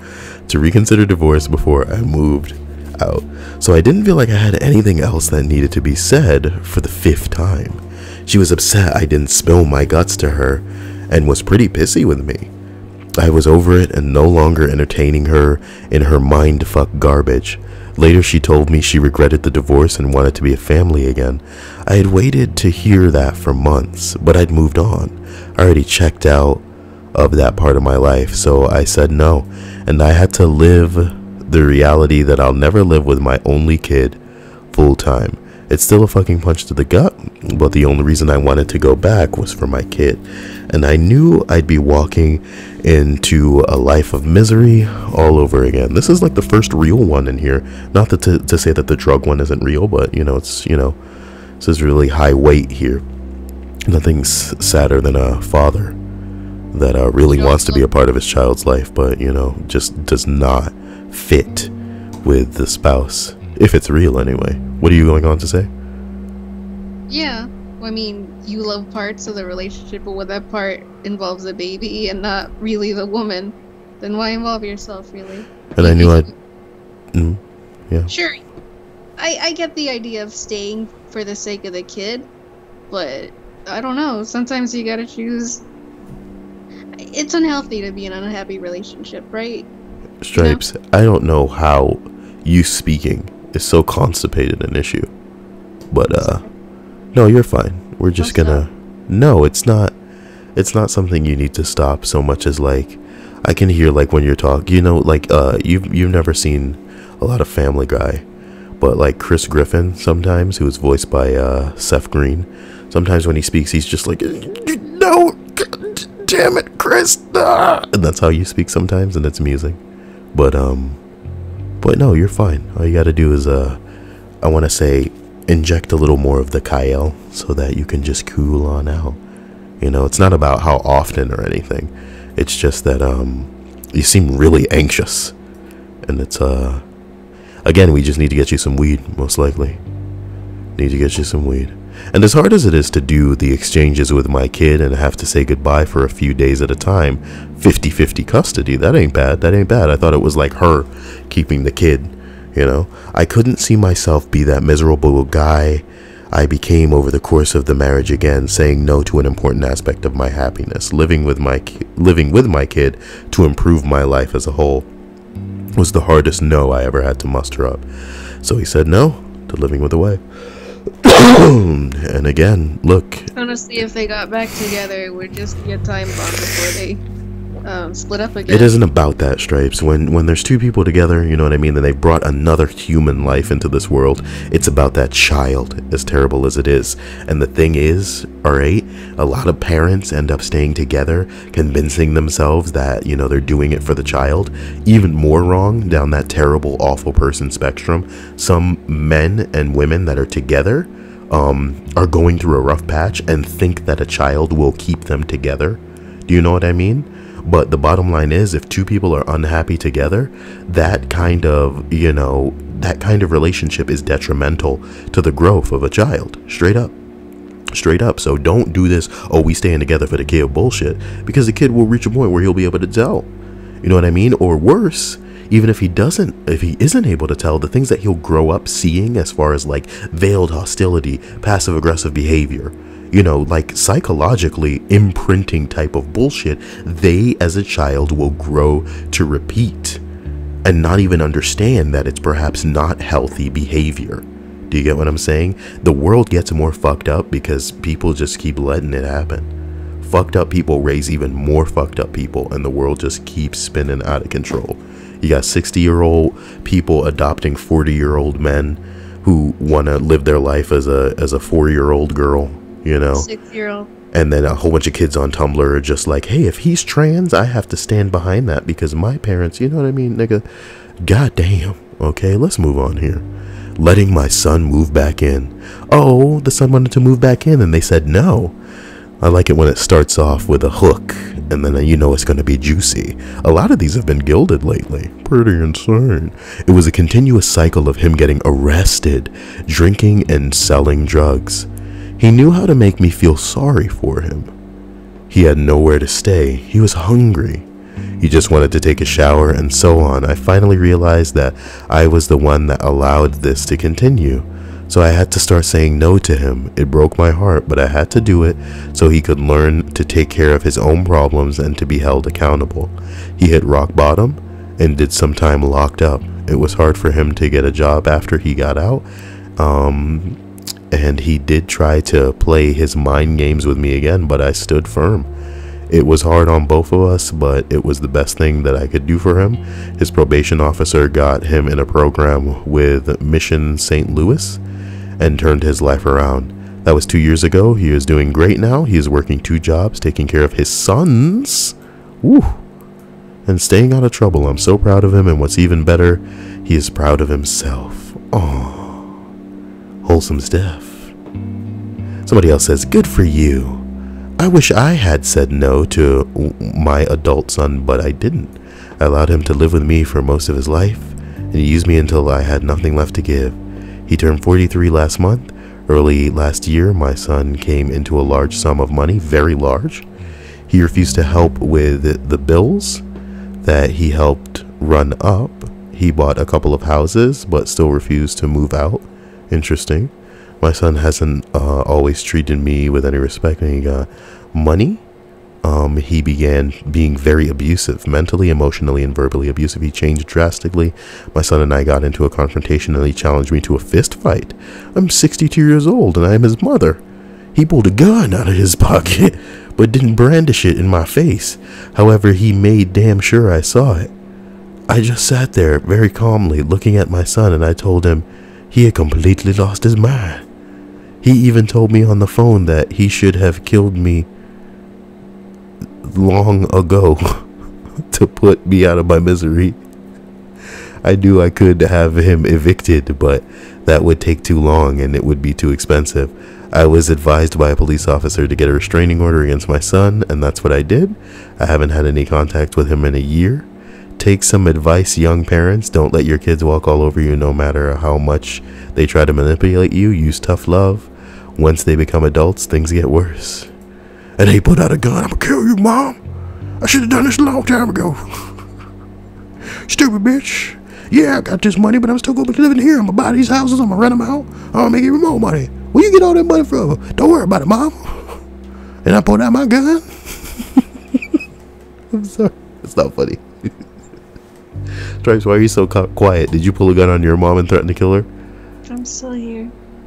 Speaker 1: to reconsider divorce before I moved out. So I didn't feel like I had anything else that needed to be said for the 5th time. She was upset I didn't spill my guts to her and was pretty pissy with me. I was over it and no longer entertaining her in her mindfuck garbage. Later she told me she regretted the divorce and wanted to be a family again. I had waited to hear that for months, but I'd moved on. I already checked out of that part of my life, so I said no, and I had to live the reality that I'll never live with my only kid full time. It's still a fucking punch to the gut, but the only reason I wanted to go back was for my kid. And I knew I'd be walking into a life of misery all over again. This is like the first real one in here. Not that to say that the drug one isn't real, but it's, this is really high weight here. Nothing's sadder than a father that really wants to be a part of his child's life, but, just does not fit with the spouse. If it's real anyway. What are you going on to say?
Speaker 2: Yeah, I mean, you love parts of the relationship, but when that part involves a baby and not really the woman, then why involve yourself, really?
Speaker 1: And I knew I'd... yeah.
Speaker 2: Sure, I get the idea of staying for the sake of the kid, but I don't know, sometimes you gotta choose. It's unhealthy to be in an unhappy relationship, right?
Speaker 1: Stripes, I don't know how you speaking is so constipated an issue, but no, you're fine. We're just gonna no, it's not something you need to stop so much as like I can hear like when you're talking, like you've never seen a lot of Family Guy, but like Chris Griffin sometimes, who is voiced by Seth Green, sometimes when he speaks he's just like, no, damn it, Chris, and that's how you speak sometimes, and it's amusing. But no, you're fine. All you gotta do is, I want to say, inject a little more of the Kyle so that you can just cool on out. It's not about how often or anything. It's just that, you seem really anxious. And it's, again, we just need to get you some weed, most likely. Need to get you some weed. And as hard as it is to do the exchanges with my kid and have to say goodbye for a few days at a time, 50-50 custody, that ain't bad. I thought it was like her keeping the kid, I couldn't see myself be that miserable guy I became over the course of the marriage again, saying no to an important aspect of my happiness. Living with my kid to improve my life as a whole was the hardest no I ever had to muster up. So he said no to living with a wife. And again, look,
Speaker 2: honestly, if they got back together, it would just be a time bomb before they split up again.
Speaker 1: It isn't about that, Stripes. When there's two people together, you know what I mean, and they brought another human life into this world, it's about that child, as terrible as it is. And the thing is, alright, a lot of parents end up staying together, convincing themselves that, they're doing it for the child. Even more wrong down that terrible, awful person spectrum, some men and women that are together are going through a rough patch and think that a child will keep them together. Do you know what I mean? But the bottom line is, if two people are unhappy together, that kind of relationship is detrimental to the growth of a child. Straight up. So don't do this, oh, we staying together for the kid bullshit, because the kid will reach a point where he'll be able to tell. You know what I mean? Or worse, even if he isn't able to tell, the things that he'll grow up seeing as far as like veiled hostility, passive aggressive behavior, like psychologically imprinting type of bullshit, they as a child will grow to repeat and not even understand that it's perhaps not healthy behavior. Do you get what I'm saying? The world gets more fucked up because people just keep letting it happen. Fucked up people raise even more fucked up people, and the world just keeps spinning out of control. You got 60-year-old people adopting 40-year-old men who want to live their life as a 4-year-old girl.
Speaker 2: 6-year-old.
Speaker 1: And then a whole bunch of kids on Tumblr are just like, hey, if he's trans, I have to stand behind that because my parents, you know what I mean, nigga? Goddamn. Okay, let's move on here. Letting my son move back in. Oh, the son wanted to move back in and they said no. I like it when it starts off with a hook and then it's going to be juicy. A lot of these have been gilded lately. Pretty insane. It was a continuous cycle of him getting arrested, drinking and selling drugs. He knew how to make me feel sorry for him. He had nowhere to stay. He was hungry. He just wanted to take a shower and so on. I finally realized that I was the one that allowed this to continue. So I had to start saying no to him. It broke my heart, but I had to do it so he could learn to take care of his own problems and to be held accountable. He hit rock bottom and did some time locked up. It was hard for him to get a job after he got out. And he did try to play his mind games with me again, but I stood firm. It was hard on both of us, but it was the best thing that I could do for him. His probation officer got him in a program with Mission St. Louis and turned his life around. That was 2 years ago. He is doing great now. He is working 2 jobs, taking care of his sons. Woo! And staying out of trouble. I'm so proud of him, and what's even better, he is proud of himself. Aww. Wholesome stuff. Somebody else says, good for you. I wish I had said no to my adult son, but I didn't. I allowed him to live with me for most of his life, and he used me until I had nothing left to give. He turned 43 last month. Early last year, my son came into a large sum of money, very large. He refused to help with the bills that he helped run up. He bought a couple of houses, but still refused to move out. Interesting. My son hasn't always treated me with any respect when he got money. He began being very abusive, mentally, emotionally, and verbally abusive. He changed drastically. My son and I got into a confrontation, and he challenged me to a fist fight. I'm 62 years old, and I am his mother. He pulled a gun out of his pocket, but didn't brandish it in my face. However, he made damn sure I saw it. I just sat there very calmly looking at my son, and I told him he had completely lost his mind. He even told me on the phone that he should have killed me long ago to put me out of my misery. I knew I could have him evicted, but that would take too long and it would be too expensive. I was advised by a police officer to get a restraining order against my son, and that's what I did. I haven't had any contact with him in a year. Take some advice, young parents. Don't let your kids walk all over you no matter how much they try to manipulate you. Use tough love. Once they become adults, things get worse. And he put out a gun. I'm gonna kill you, Mom. I should have done this a long time ago. Stupid bitch. Yeah, I got this money, but I'm still gonna be living here. I'm gonna buy these houses. I'm gonna rent them out. I'm gonna make even more money. Where you get all that money from? Don't worry about it, Mom. And I pulled out my gun. I'm sorry. It's not funny. Stripes, why are you so quiet? Did you pull a gun on your mom and threaten to kill her?
Speaker 2: I'm still here.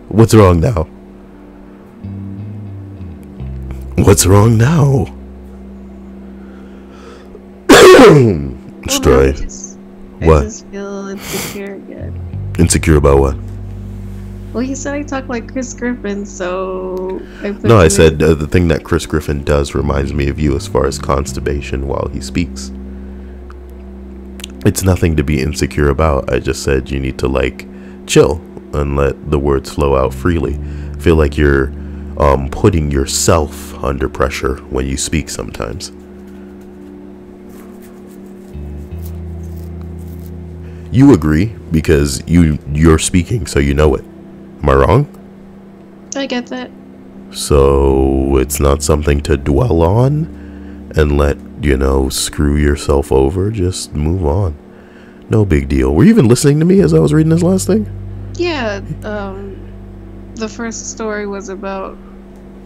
Speaker 1: What's wrong now? What's wrong now? Stripe. What?
Speaker 2: I just feel insecure again.
Speaker 1: Insecure about what?
Speaker 2: Well, you said I talk like Chris Griffin, so
Speaker 1: No, I said the thing that Chris Griffin does reminds me of you as far as constipation while he speaks. It's nothing to be insecure about. I just said you need to like chill and let the words flow out freely. Feel like you're putting yourself under pressure when you speak sometimes. You agree because you're speaking, so you know it. Am I wrong?
Speaker 2: I get that.
Speaker 1: So it's not something to dwell on and let, screw yourself over. Just move on. No big deal. Were you even listening to me as I was reading this last thing?
Speaker 2: Yeah, the first story was about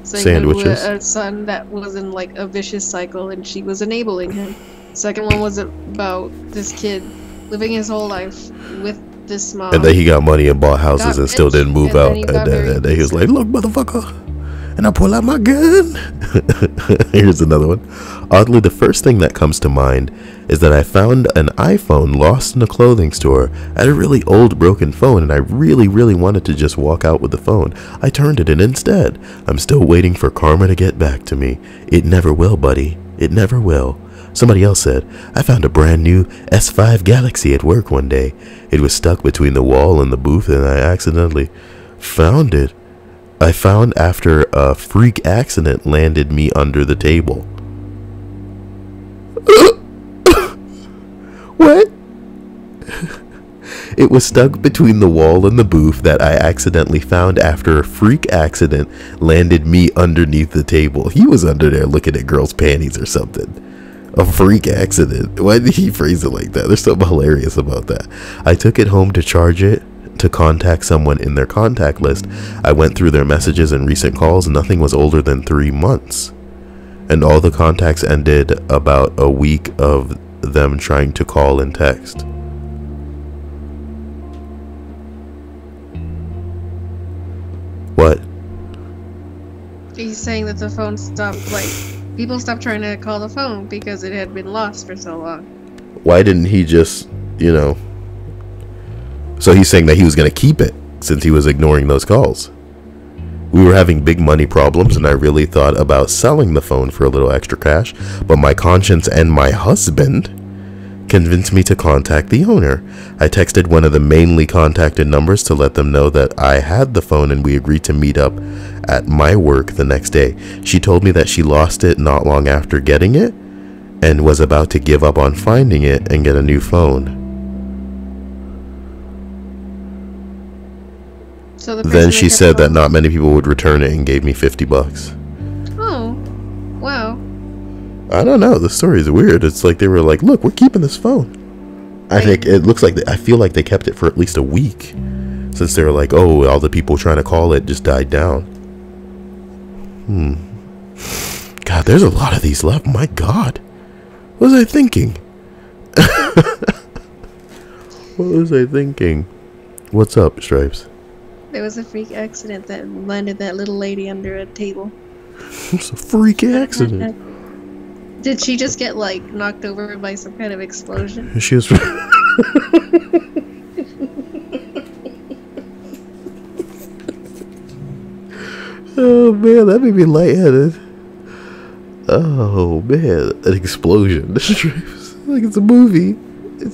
Speaker 1: sandwiches.
Speaker 2: A son that was in like a vicious cycle and she was enabling him. Second one was about this kid living his whole life with this mom. And
Speaker 1: then he got money and bought houses and still didn't move out. And then he was like, look, motherfucker. And I pull out my gun. Here's another one. Oddly, the first thing that comes to mind is that I found an iPhone lost in a clothing store. I had a really old broken phone and I really, really wanted to just walk out with the phone. I turned it in instead. I'm still waiting for karma to get back to me. It never will, buddy. It never will. Somebody else said, I found a brand new S5 Galaxy at work one day. It was stuck between the wall and the booth and I accidentally found it. I found after a freak accident landed me under the table. What? It was stuck between the wall and the booth that I accidentally found after a freak accident landed me underneath the table. He was under there looking at girls' panties or something. A freak accident. Why did he phrase it like that? There's something hilarious about that. I took it home to charge it to contact someone in their contact list. I went through their messages and recent calls. Nothing was older than 3 months. And all the contacts ended about a week of them trying to call and text. What?
Speaker 2: He's saying that the phone stopped, like, people stopped trying to call the phone because it had been lost for so long.
Speaker 1: Why didn't he just, So he's saying that he was going to keep it since he was ignoring those calls. We were having big money problems, and I really thought about selling the phone for a little extra cash, but my conscience and my husband convinced me to contact the owner. I texted one of the mainly contacted numbers to let them know that I had the phone, and we agreed to meet up at my work the next day. She told me that she lost it not long after getting it and was about to give up on finding it and get a new phone.
Speaker 2: So
Speaker 1: Then she said that not many people would return it and gave me $50.
Speaker 2: Oh, wow.
Speaker 1: I don't know. The story is weird. It's like they were like, "Look, we're keeping this phone." I think it looks like I feel like they kept it for at least a week, since they were like, "Oh, all the people trying to call it just died down." God, there's a lot of these left. My God, what was I thinking? What was I thinking? What's up, Stripes?
Speaker 2: There was a freak accident that landed that little lady under a table.
Speaker 1: It's a freak accident.
Speaker 2: Did she just get, like, knocked over by some kind of explosion?
Speaker 1: She was... Oh, man, that made me lightheaded. Oh, man, an explosion. Like it's a movie.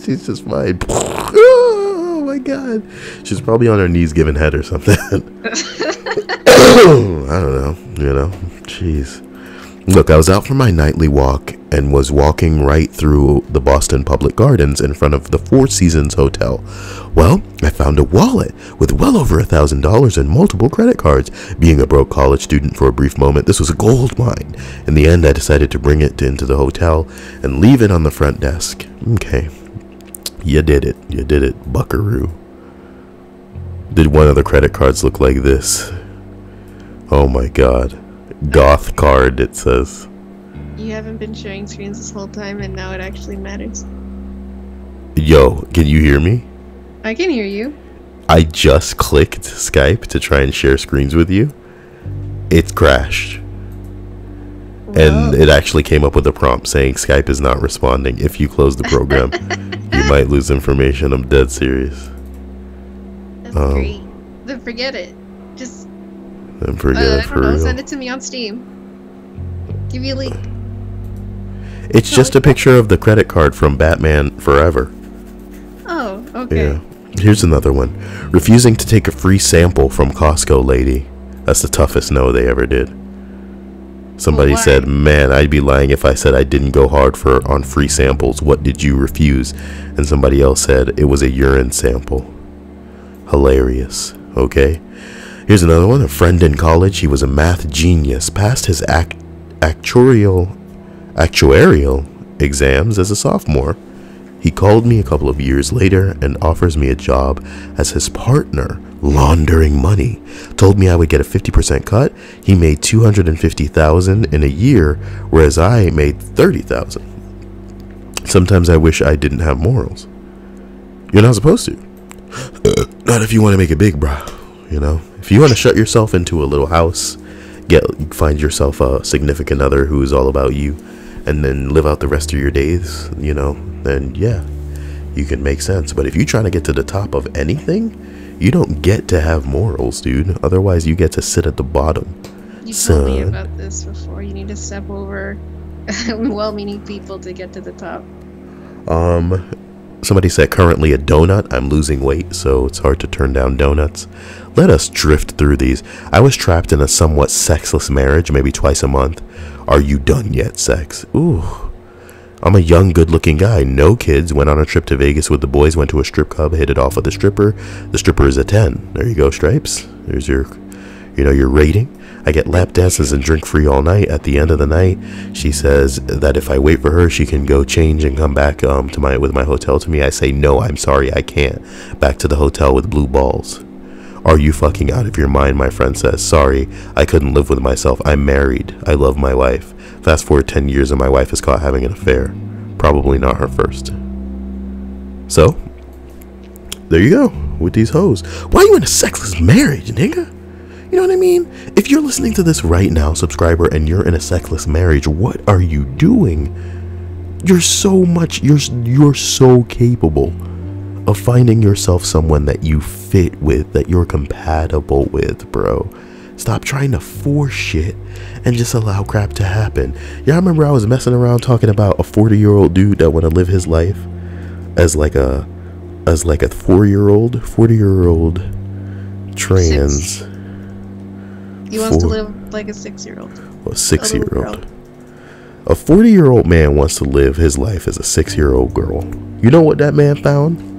Speaker 1: She's just fine. Oh, my God. She's probably on her knees giving head or something. I don't know, Jeez. Look, I was out for my nightly walk and was walking right through the Boston Public Gardens in front of the Four Seasons Hotel. Well, I found a wallet with well over $1,000 and multiple credit cards. Being a broke college student for a brief moment, this was a gold mine. In the end, I decided to bring it into the hotel and leave it on the front desk. Okay. You did it. You did it, buckaroo. Did one of the credit cards look like this? Oh my God. Goth card, it says.
Speaker 2: You haven't been sharing screens this whole time, and now it actually matters.
Speaker 1: Yo, can you hear me?
Speaker 2: I can hear you.
Speaker 1: I just clicked Skype to try and share screens with you. It crashed.
Speaker 2: Whoa.
Speaker 1: And it actually came up with a prompt saying Skype is not responding. If you close the program, you might lose information. I'm dead serious.
Speaker 2: That's great. Then forget it. Just
Speaker 1: and forget it for real.
Speaker 2: Send it to me on Steam. Give you a link.
Speaker 1: It's just a picture of the credit card from Batman Forever.
Speaker 2: Oh, okay.
Speaker 1: Yeah. Here's another one. Refusing to take a free sample from Costco lady. That's the toughest no they ever did. Somebody said, "Man, I'd be lying if I said I didn't go hard on free samples. What did you refuse?" And somebody else said it was a urine sample. Hilarious. Okay. Here's another one. A friend in college. He was a math genius. Passed his actuarial exams as a sophomore. He called me a couple of years later and offers me a job as his partner, laundering money. Told me I would get a 50% cut. He made $250,000 in a year, whereas I made $30,000. Sometimes I wish I didn't have morals. You're not supposed to. Not if you want to make it big, bro. If you want to shut yourself into a little house, find yourself a significant other who is all about you, and then live out the rest of your days, then yeah, you can make sense. But if you're trying to get to the top of anything, you don't get to have morals, dude. Otherwise, you get to sit at the bottom.
Speaker 2: You told me about this before. You need to step over well-meaning people to get to the top.
Speaker 1: Somebody said currently a donut. I'm losing weight, so it's hard to turn down donuts. Let us drift through these. I was trapped in a somewhat sexless marriage, maybe twice a month. Are you done yet, sex? Ooh. I'm a young, good-looking guy. No kids. Went on a trip to Vegas with the boys. Went to a strip club. Hit it off with the stripper. The stripper is a 10. There you go, Stripes. There's your You know, your rating? I get lap dances and drink free all night. At the end of the night, she says that if I wait for her, she can go change and come back with my hotel to me. I say, no, I'm sorry, I can't. Back to the hotel with blue balls. Are you fucking out of your mind? My friend says. Sorry, I couldn't live with myself. I'm married. I love my wife. Fast forward 10 years and my wife is caught having an affair. Probably not her first. So, there you go with these hoes. Why are you in a sexless marriage, nigga? You know what I mean? If you're listening to this right now, subscriber, and you're in a sexless marriage, what are you doing? You're so capable of finding yourself someone that you fit with, that you're compatible with, bro. Stop trying to force shit and just allow crap to happen. Yeah, I remember I was messing around talking about a 40-year-old dude that want to live his life as like a 40-year-old trans.
Speaker 2: He wants to live like a 6-year-old.
Speaker 1: A 6-year-old. A 40-year-old man wants to live his life as a 6-year-old girl. You know what that man found?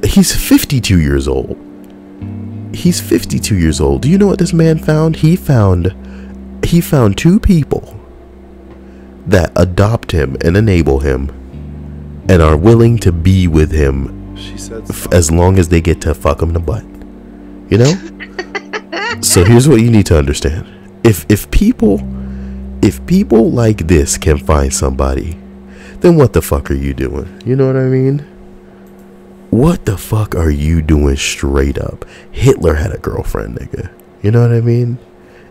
Speaker 1: He's 52 years old. He's 52 years old. Do you know what this man found? He found 2 people that adopt him and enable him and are willing to be with him as long as they get to fuck him in the butt. You know? So here's what you need to understand. If people like this can find somebody, then what the fuck are you doing? You know what I mean? What the fuck are you doing straight up? Hitler had a girlfriend, nigga. You know what I mean?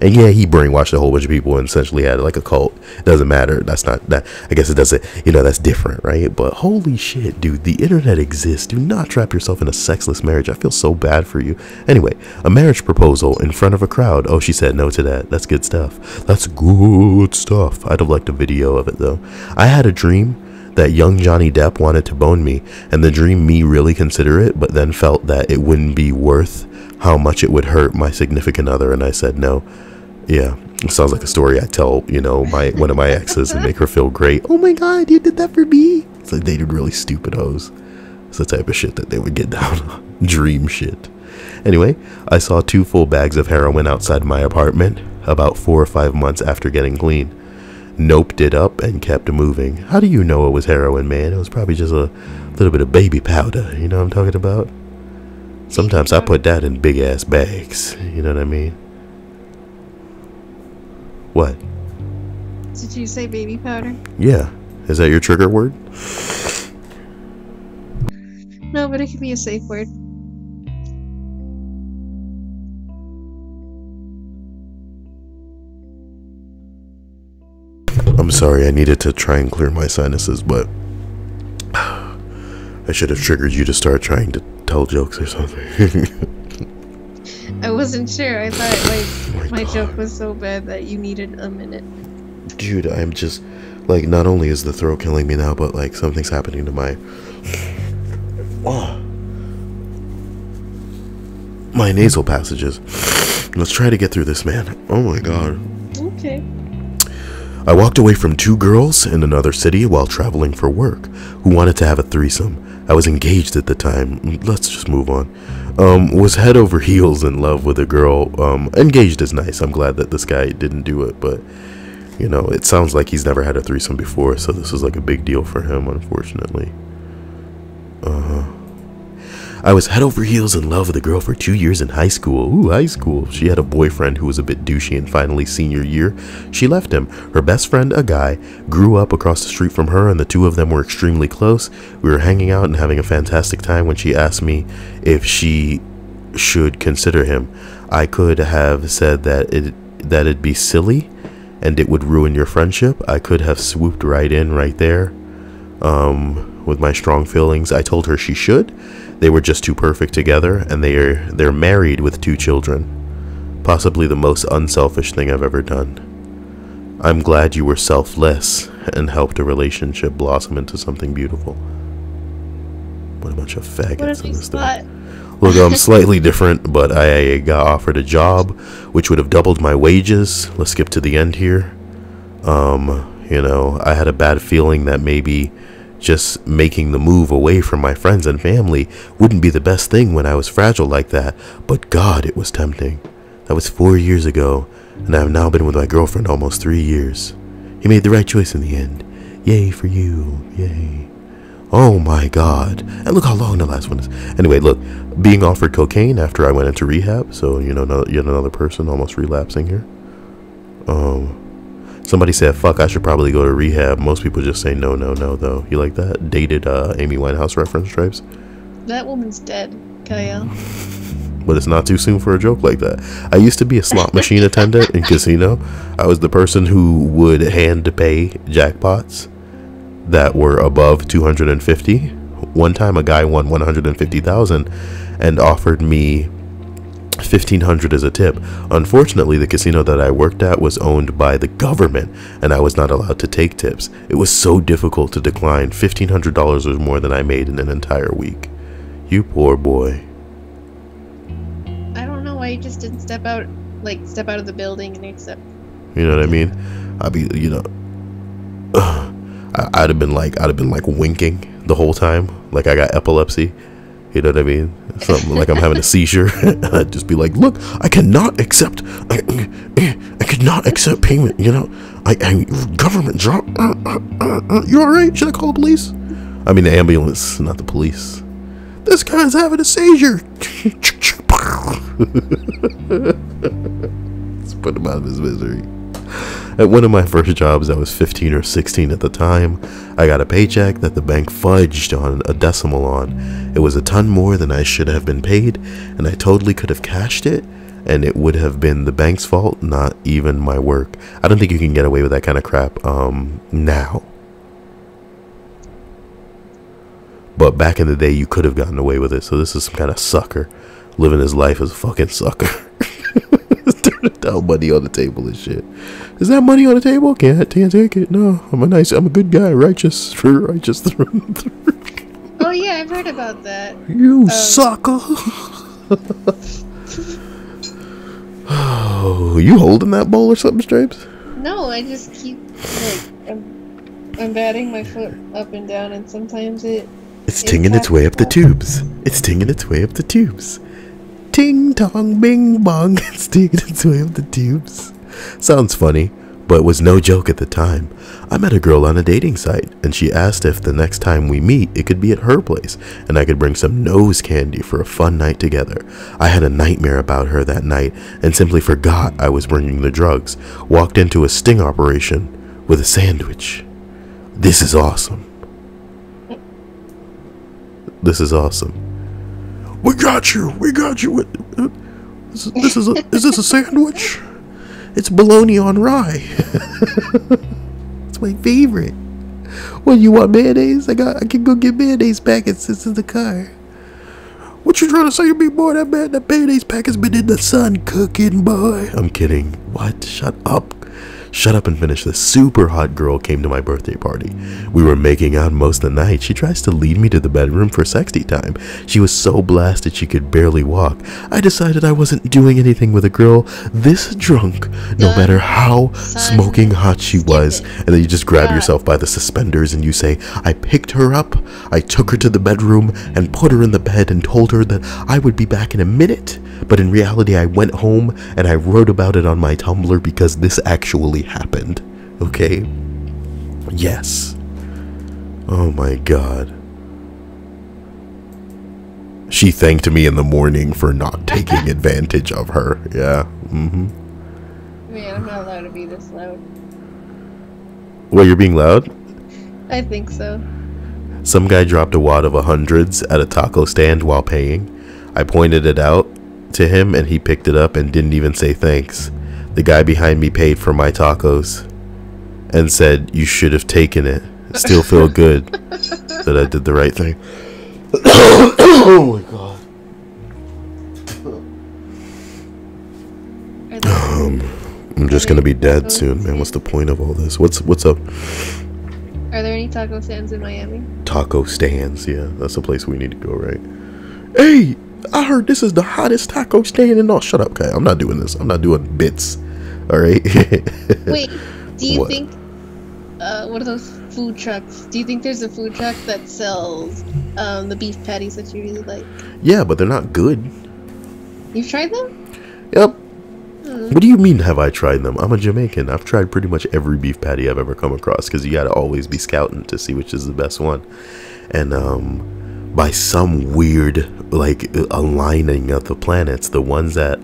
Speaker 1: And yeah, he brainwashed a whole bunch of people and essentially had like a cult. Doesn't matter. That's not that. I guess it doesn't, that's different, right? But holy shit, dude, the internet exists. Do not trap yourself in a sexless marriage. I feel so bad for you. Anyway, a marriage proposal in front of a crowd. Oh, she said no to that. That's good stuff. That's good stuff. I'd have liked a video of it though. I had a dream that young Johnny Depp wanted to bone me, and the dream me really considerate, but then felt that it wouldn't be worth how much it would hurt my significant other, and I said no. Yeah, it sounds like a story I tell, one of my exes and make her feel great. Oh my god, you did that for me. It's like they did really stupid hoes. It's the type of shit that they would get down on. Dream shit. Anyway, I saw 2 full bags of heroin outside my apartment about 4 or 5 months after getting clean. Noped it up and kept moving. How do you know it was heroin, man? It was probably just a little bit of baby powder. You know what I'm talking about? Sometimes I put that in big ass bags. You know what I mean? What?
Speaker 2: Did you say baby powder?
Speaker 1: Yeah. Is that your trigger word?
Speaker 2: No, but it could be a safe word.
Speaker 1: I'm sorry, I needed to try and clear my sinuses, but I should have triggered you to start trying to tell jokes or something.
Speaker 2: I wasn't sure. I thought my joke was so bad that you needed a minute.
Speaker 1: Dude, I'm just not only is the throat killing me now, but something's happening to my nasal passages. Let's try to get through this, man. Oh my god.
Speaker 2: Okay.
Speaker 1: I walked away from 2 girls in another city while traveling for work who wanted to have a threesome. I was engaged at the time. Let's just move on. Was head over heels in love with a girl. Engaged is nice. I'm glad that this guy didn't do it, but it sounds like he's never had a threesome before, so this was a big deal for him, unfortunately. I was head over heels in love with a girl for 2 years in high school. Ooh, high school. She had a boyfriend who was a bit douchey, and finally senior year, she left him. Her best friend, a guy, grew up across the street from her, and the 2 of them were extremely close. We were hanging out and having a fantastic time when she asked me if she should consider him. I could have said that it'd be silly and it would ruin your friendship. I could have swooped right in right there with my strong feelings. I told her she should. They were just too perfect together, and they're married with 2 children. Possibly the most unselfish thing I've ever done. I'm glad you were selfless and helped a relationship blossom into something beautiful. What a bunch of faggots in this thing. Look, I'm slightly different, but I got offered a job which would have doubled my wages. Let's skip to the end here. I had a bad feeling that maybe just making the move away from my friends and family wouldn't be the best thing when I was fragile like that. But God, it was tempting. That was 4 years ago, and I've now been with my girlfriend almost 3 years. He made the right choice in the end. Yay for you. Yay. Oh my God. And look how long the last one is. Anyway, look, being offered cocaine after I went into rehab. So, you know, yet another person almost relapsing here. Somebody said, fuck, I should probably go to rehab. Most people just say no, no, no, though. You like that? Dated Amy Winehouse reference, Stripes?
Speaker 2: That woman's dead, Kyle.
Speaker 1: But it's not too soon for a joke like that. I used to be a slot machine attendant in casino. I was the person who would hand pay jackpots that were above 250. One time a guy won 150,000 and offered me 1,500 as a tip. Unfortunately, the casino that I worked at was owned by the government, and I was not allowed to take tips. It was so difficult to decline. $1,500 was more than I made in an entire week. You poor boy.
Speaker 2: I don't know why you just didn't step out of the building and accept.
Speaker 1: You know what I mean? I'd be, you know, I'd have been like winking the whole time, like I got epilepsy. You know what I mean? Something like I'm having a seizure. I'd just be like, look, I cannot accept payment. You know, I government job. You all right? Should I call the police? I mean, the ambulance, not the police. This guy's having a seizure. Let's put him out of his misery. At one of my first jobs, I was 15 or 16 at the time. I got a paycheck that the bank fudged on a decimal on. It was a ton more than I should have been paid, and I totally could have cashed it, and it would have been the bank's fault, not even my work. I don't think you can get away with that kind of crap now. But back in the day, you could have gotten away with it. So this is some kind of sucker living his life as a fucking sucker. Turning down money on the table and shit. Is that money on the table? Can't take it. No, I'm a good guy, righteous through and through.
Speaker 2: Oh yeah, I've heard about that.
Speaker 1: You sucker. Oh, you holding that bowl or something, Stripes?
Speaker 2: No, I just keep I'm batting my foot up and down, and sometimes
Speaker 1: it's tinging its way up the tubes. It's tinging its way up the tubes. Ting tong bing bong. It's tinging its way up the tubes. Sounds funny, but was no joke at the time. I met a girl on a dating site, and she asked if the next time we meet, it could be at her place, and I could bring some nose candy for a fun night together. I had a nightmare about her that night, and simply forgot I was bringing the drugs. Walked into a sting operation with a sandwich. This is awesome. This is awesome. We got you. Is this a sandwich? It's bologna on rye. It's my favorite. What, you want mayonnaise? I can go get mayonnaise packets. This is the car. What you trying to say to me, boy? That mayonnaise packet's been in the sun cooking, boy. I'm kidding. What? Shut up. Shut up and finish this. Super hot girl came to my birthday party. We were making out most of the night. She tries to lead me to the bedroom for sexy time. She was so blasted she could barely walk. I decided I wasn't doing anything with a girl this drunk, no matter how smoking hot she was. And then you just grab yourself by the suspenders and you say, I picked her up, I took her to the bedroom and put her in the bed and told her that I would be back in a minute. But in reality, I went home and I wrote about it on my Tumblr because this actually happened. Okay? Yes. Oh my God. She thanked me in the morning for not taking advantage of her. Yeah. Mm-hmm.
Speaker 2: Man, I'm not allowed to be this loud.
Speaker 1: Well, you're being loud?
Speaker 2: I think so.
Speaker 1: Some guy dropped a wad of hundreds at a taco stand while paying. I pointed it out to him and he picked it up and didn't even say thanks. The guy behind me paid for my tacos and said, you should have taken it. Still feel good that I did the right thing. Oh my God. I'm just gonna be dead soon, man. What's the point of all this? What's up?
Speaker 2: Are there any taco stands in Miami?
Speaker 1: Taco stands, yeah. That's the place we need to go, right? Hey, I heard this is the hottest taco stand in all. Shut up, okay? I'm not doing this. I'm not doing bits. All right.
Speaker 2: Wait, do you think one of those food trucks. Do you think there's a food truck that sells the beef patties that you really like?
Speaker 1: Yeah, but they're not good.
Speaker 2: You've tried them?
Speaker 1: Yep. What do you mean, have I tried them? I'm a Jamaican. I've tried pretty much every beef patty I've ever come across, because you gotta always be scouting to see which is the best one. And by some weird, like, aligning of the planets, the ones at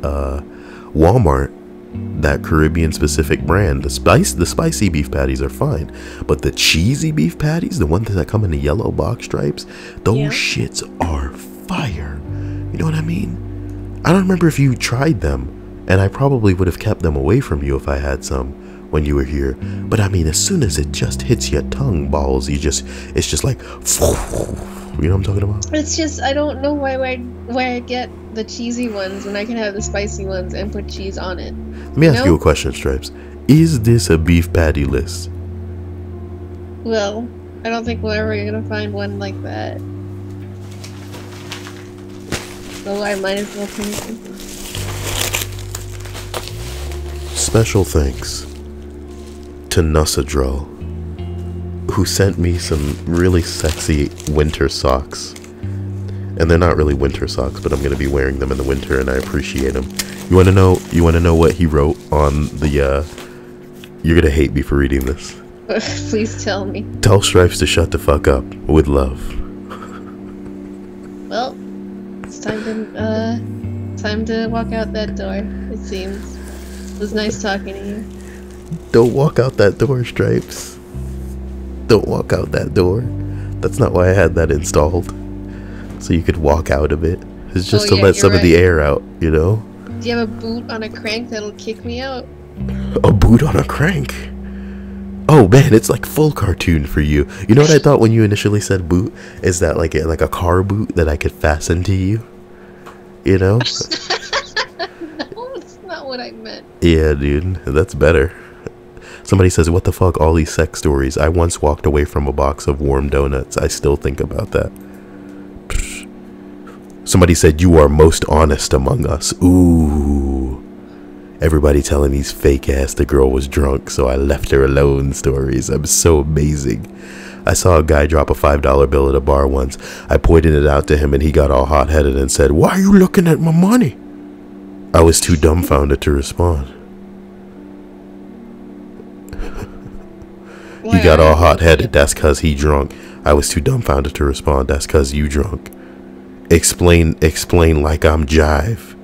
Speaker 1: Walmart, that Caribbean specific brand, the spicy beef patties are fine, but the cheesy beef patties, the ones that come in the yellow box stripes, those shits are fire. You know what I mean? I don't remember if you tried them, and I probably would have kept them away from you if I had some when you were here. But I mean, as soon as it just hits your tongue balls, it's just like, you know what I'm talking about?
Speaker 2: It's just, I don't know why I get the cheesy ones when I can have the spicy ones and put cheese on it.
Speaker 1: Let me ask you a question, Stripes. Is this a beef patty list?
Speaker 2: Well, I don't think we're ever gonna find one like that. So I might as well finish it.
Speaker 1: Special thanks to Nussadrol, who sent me some really sexy winter socks. And they're not really winter socks, but I'm going to be wearing them in the winter, and I appreciate them. You want to know what he wrote on the you're going to hate me for reading this.
Speaker 2: Please tell me.
Speaker 1: Tell Stripes to shut the fuck up, with love.
Speaker 2: Well, it's time to walk out that door, it seems. It was nice talking to you.
Speaker 1: Don't walk out that door, Stripes. Don't walk out that door. That's not why I had that installed. So you could walk out of it. It's just to let some of the air out, you know?
Speaker 2: Do you have a boot on a crank that'll kick me out?
Speaker 1: A boot on a crank? Oh man, it's like full cartoon for you. You know what I thought when you initially said boot? Is that like a car boot that I could fasten to you? You know?
Speaker 2: No, that's not what I meant.
Speaker 1: Yeah, dude, that's better. Somebody says, what the fuck, all these sex stories? I once walked away from a box of warm donuts. I still think about that. Somebody said, you are most honest among us. Ooh. Everybody telling these fake ass the girl was drunk, so I left her alone stories. I'm so amazing. I saw a guy drop a $5 bill at a bar once. I pointed it out to him and he got all hot-headed and said, why are you looking at my money? I was too dumbfounded to respond. He got all hot-headed. That's cause he drunk. I was too dumbfounded to respond. That's cause you drunk. Explain like I'm jive.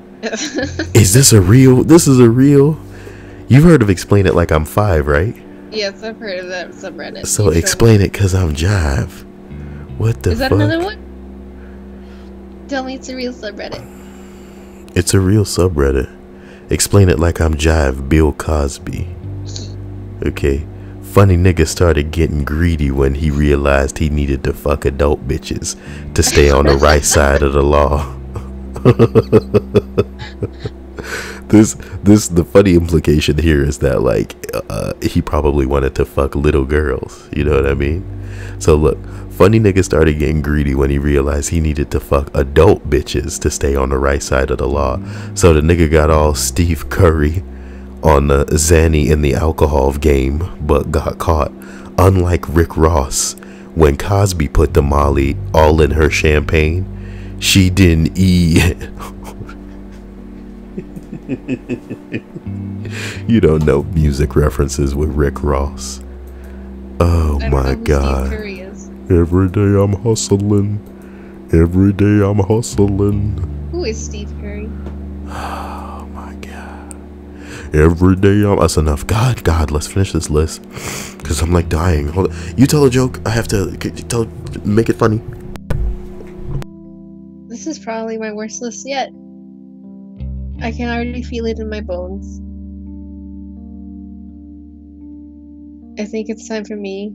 Speaker 1: Is this a real? This is a real. You've heard of Explain It Like I'm 5, right?
Speaker 2: Yes, I've heard of that subreddit.
Speaker 1: So explain it cause I'm jive. What the fuck?
Speaker 2: Is that another one? Tell me it's a real subreddit.
Speaker 1: It's a real subreddit. Explain It Like I'm Jive, Bill Cosby. Okay. Funny nigga started getting greedy when he realized he needed to fuck adult bitches to stay on the right side of the law. The funny implication here is that like he probably wanted to fuck little girls, you know what I mean? So look, funny nigga started getting greedy when he realized he needed to fuck adult bitches to stay on the right side of the law. So the nigga got all Steve Curry on the Zanny in the alcohol game, but got caught. Unlike Rick Ross, when Cosby put the Molly all in her champagne, she didn't eat. You don't know music references with Rick Ross. Oh my god. Every day I'm hustling. Every day I'm hustling.
Speaker 2: Who is Steve Curry?
Speaker 1: Oh my god. Every day I'm... That's enough. God, let's finish this list. Because I'm like dying. Hold on. You tell a joke. I have to make it funny.
Speaker 2: This is probably my worst list yet. I can already feel it in my bones. I think it's time for me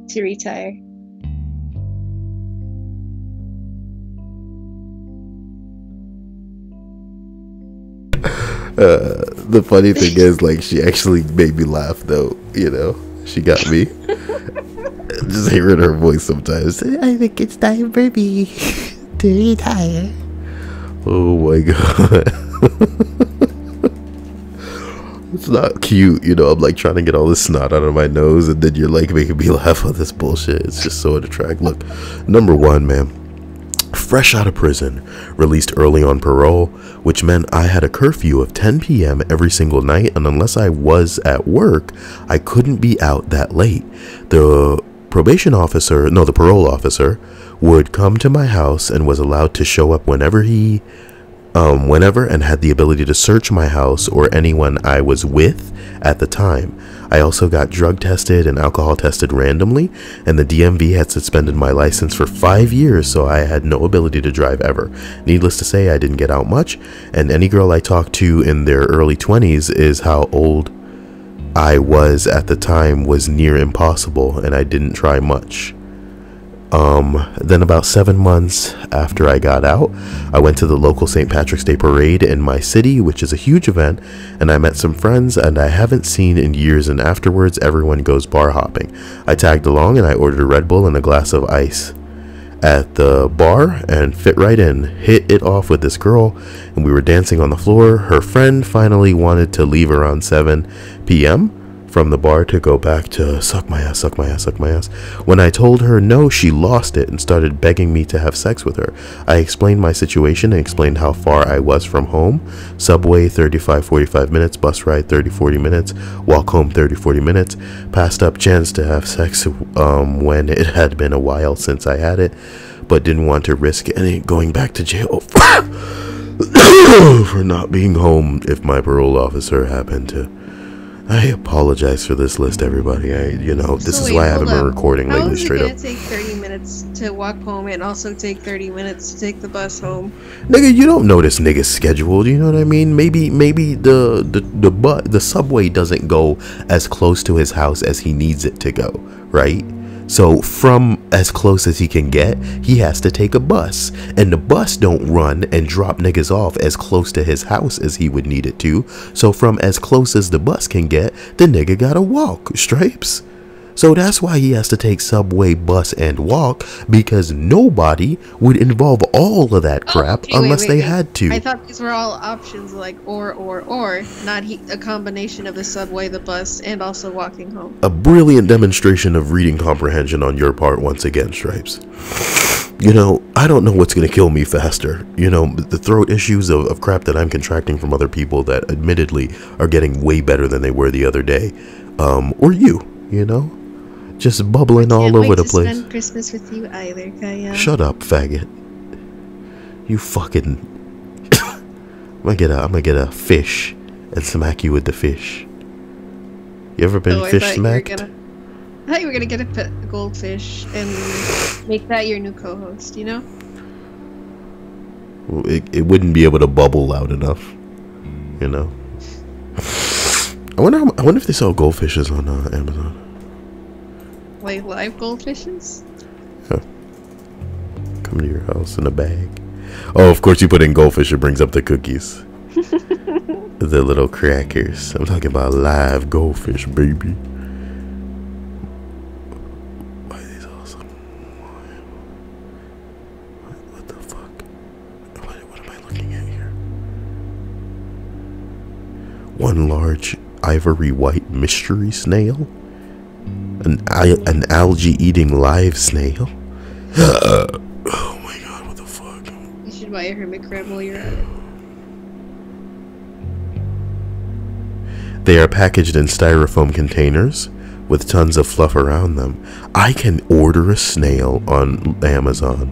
Speaker 2: to retire.
Speaker 1: The funny thing is, like, she actually made me laugh, though. You know, she got me. Just hearing her voice sometimes. I think it's time for me to retire. Oh my god. It's not cute, you know. I'm like trying to get all this snot out of my nose, and then you're like making me laugh at this bullshit. It's just so unattractive. Look, number one, man, fresh out of prison, released early on parole, which meant I had a curfew of 10 p.m. every single night, and unless I was at work, I couldn't be out that late. The parole officer would come to my house and was allowed to show up whenever and had the ability to search my house or anyone I was with at the time. I also got drug tested and alcohol tested randomly, and the DMV had suspended my license for 5 years, so I had no ability to drive ever. Needless to say, I didn't get out much, and any girl I talked to in their early 20s is how old I was at the time was near impossible, and I didn't try much. Then about 7 months after I got out, I went to the local St. Patrick's Day parade in my city, which is a huge event, and I met some friends and I haven't seen in years, and afterwards everyone goes bar hopping. I tagged along and I ordered a Red Bull and a glass of ice at the bar and fit right in, hit it off with this girl, and we were dancing on the floor. Her friend finally wanted to leave around 7 p.m. from the bar to go back to suck my ass. When I told her no, she lost it and started begging me to have sex with her. I explained my situation and explained how far I was from home. Subway 35-45 minutes, bus ride 30-40 minutes, walk home 30-40 minutes. Passed up chance to have sex when it had been a while since I had it, but didn't want to risk going back to jail for not being home if my parole officer happened to. I apologize for this list, everybody. This is why I haven't been recording lately, straight up.
Speaker 2: How is it gonna take 30 minutes to walk home and also take 30 minutes to take the bus home?
Speaker 1: Nigga, you don't know this nigga's schedule, you know what I mean? Maybe the subway doesn't go as close to his house as he needs it to go, right? So from as close as he can get, he has to take a bus, and the bus don't run and drop niggas off as close to his house as he would need it to. So from as close as the bus can get, the nigga gotta walk, stripes. So that's why he has to take subway, bus, and walk, because nobody would involve all of that crap unless they had to.
Speaker 2: I thought these were all options, like or, not a combination of the subway, the bus, and also walking home.
Speaker 1: A brilliant demonstration of reading comprehension on your part once again, Stripes. I don't know what's going to kill me faster. The throat issues of crap that I'm contracting from other people that admittedly are getting way better than they were the other day. Or you. Just bubbling all over the place. I can't wait to spend
Speaker 2: Christmas with you either, Kaya.
Speaker 1: Shut up, faggot. You fucking... I'm gonna get a fish and smack you with the fish. You ever been fish smacked?
Speaker 2: I thought you were gonna get a goldfish and make that your new co-host, you know?
Speaker 1: It wouldn't be able to bubble loud enough, I wonder if they sell goldfishes on Amazon.
Speaker 2: Like live goldfishes?
Speaker 1: Yeah. Come to your house in a bag. Oh, of course you put in goldfish, it brings up the cookies. The little crackers. I'm talking about live goldfish, baby. Why are these awesome? What the fuck? What am I looking at here? One large ivory white mystery snail? An algae-eating live snail? Oh my god, what the fuck?
Speaker 2: You should buy a hermit crab while you're at it.
Speaker 1: They are packaged in styrofoam containers with tons of fluff around them. I can order a snail on Amazon.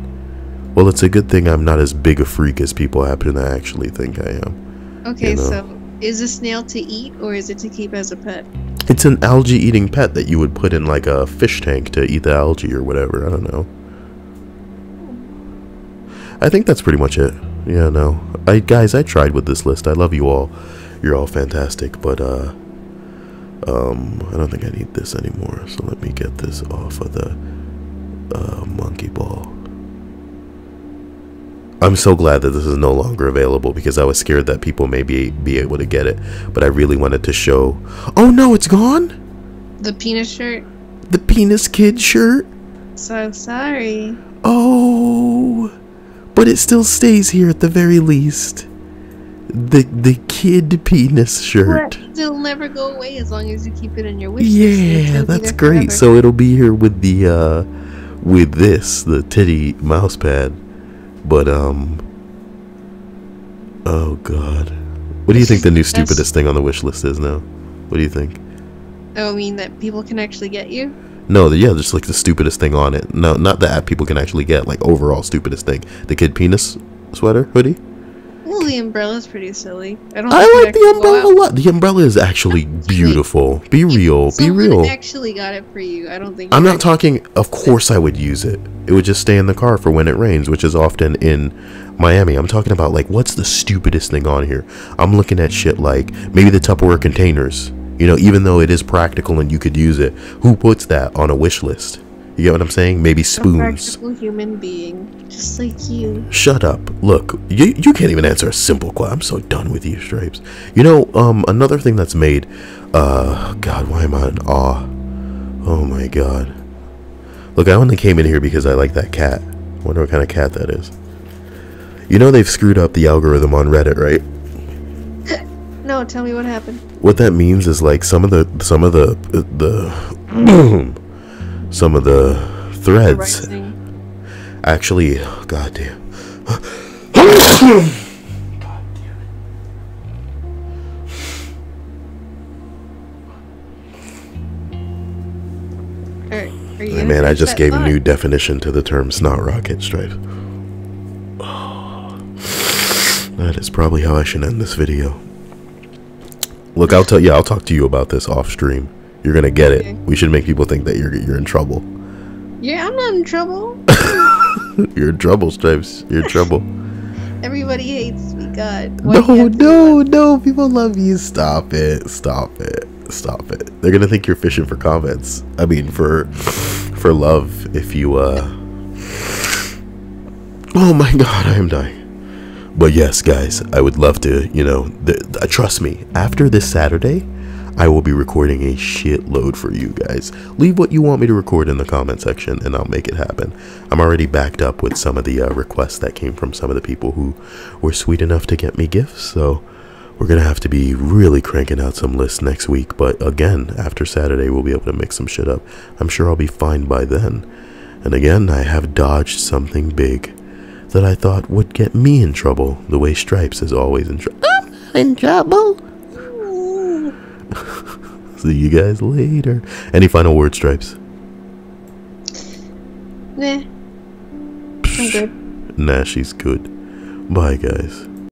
Speaker 1: Well, it's a good thing I'm not as big a freak as people happen to actually think I am.
Speaker 2: Okay, so is a snail to eat or is it to keep as a pet?
Speaker 1: It's an algae-eating pet that you would put in like a fish tank to eat the algae or whatever. I don't know. I think that's pretty much it. Yeah, no. Guys, I tried with this list. I love you all. You're all fantastic, but I don't think I need this anymore. So let me get this off of the monkey ball. I'm so glad that this is no longer available because I was scared that people may be able to get it, but I really wanted to show. Oh no, it's gone?
Speaker 2: The penis shirt?
Speaker 1: The penis kid shirt?
Speaker 2: So sorry.
Speaker 1: Oh, but it still stays here at the very least. The kid penis shirt.
Speaker 2: It'll never go away as long as you keep it in your wish list.
Speaker 1: Yeah, that's great. Forever. So it'll be here with the with this, the titty mouse pad. But oh god. What do you think the new stupidest thing on the wish list is now? What do you think?
Speaker 2: Oh, I mean that people can actually get you?
Speaker 1: No, yeah, just like the stupidest thing on it. No, not the app people can actually get, like overall stupidest thing. The kid penis sweater, hoodie?
Speaker 2: Well, the umbrella's pretty silly. I
Speaker 1: like the umbrella a lot. The umbrella is actually beautiful. Be real. Be real.
Speaker 2: Someone actually got it for you. I don't think.
Speaker 1: I'm not talking. Of course, I would use it. It would just stay in the car for when it rains, which is often in Miami. I'm talking about like what's the stupidest thing on here? I'm looking at shit like maybe the Tupperware containers. You know, even though it is practical and you could use it, who puts that on a wish list? You get what I'm saying? Maybe spoons.
Speaker 2: A practical human being, just like you.
Speaker 1: Shut up. Look, you can't even answer a simple question. I'm so done with you, Stripes. You know, another thing that's made, God, why am I in awe? Oh my God. Look, I only came in here because I like that cat. I wonder what kind of cat that is. You know they've screwed up the algorithm on Reddit, right?
Speaker 2: No, tell me what happened.
Speaker 1: What that means is like some of the threads actually, god damn. Man, I just gave a new definition to the term snot rocket, Stripe. That is probably how I should end this video. Look, I'll talk to you about this off stream. You're gonna get it. We should make people think that you're in trouble.
Speaker 2: Yeah, I'm not in trouble.
Speaker 1: You're in trouble, Stripes. You're in trouble.
Speaker 2: Everybody hates me, God.
Speaker 1: No, people love you. Stop it. They're gonna think you're fishing for comments. I mean, for love. If you oh my God, I am dying. But yes, guys, I would love to, you know, trust me, after this Saturday, I will be recording a shitload for you guys. Leave what you want me to record in the comment section, and I'll make it happen. I'm already backed up with some of the requests that came from some of the people who were sweet enough to get me gifts, so we're going to have to be really cranking out some lists next week. But again, after Saturday, we'll be able to mix some shit up. I'm sure I'll be fine by then. And again, I have dodged something big that I thought would get me in trouble, the way Stripes is always in trouble. I'm not in trouble. See you guys later. Any final words, Stripes?
Speaker 2: Nah. I'm good.
Speaker 1: Nah, she's good. Bye, guys.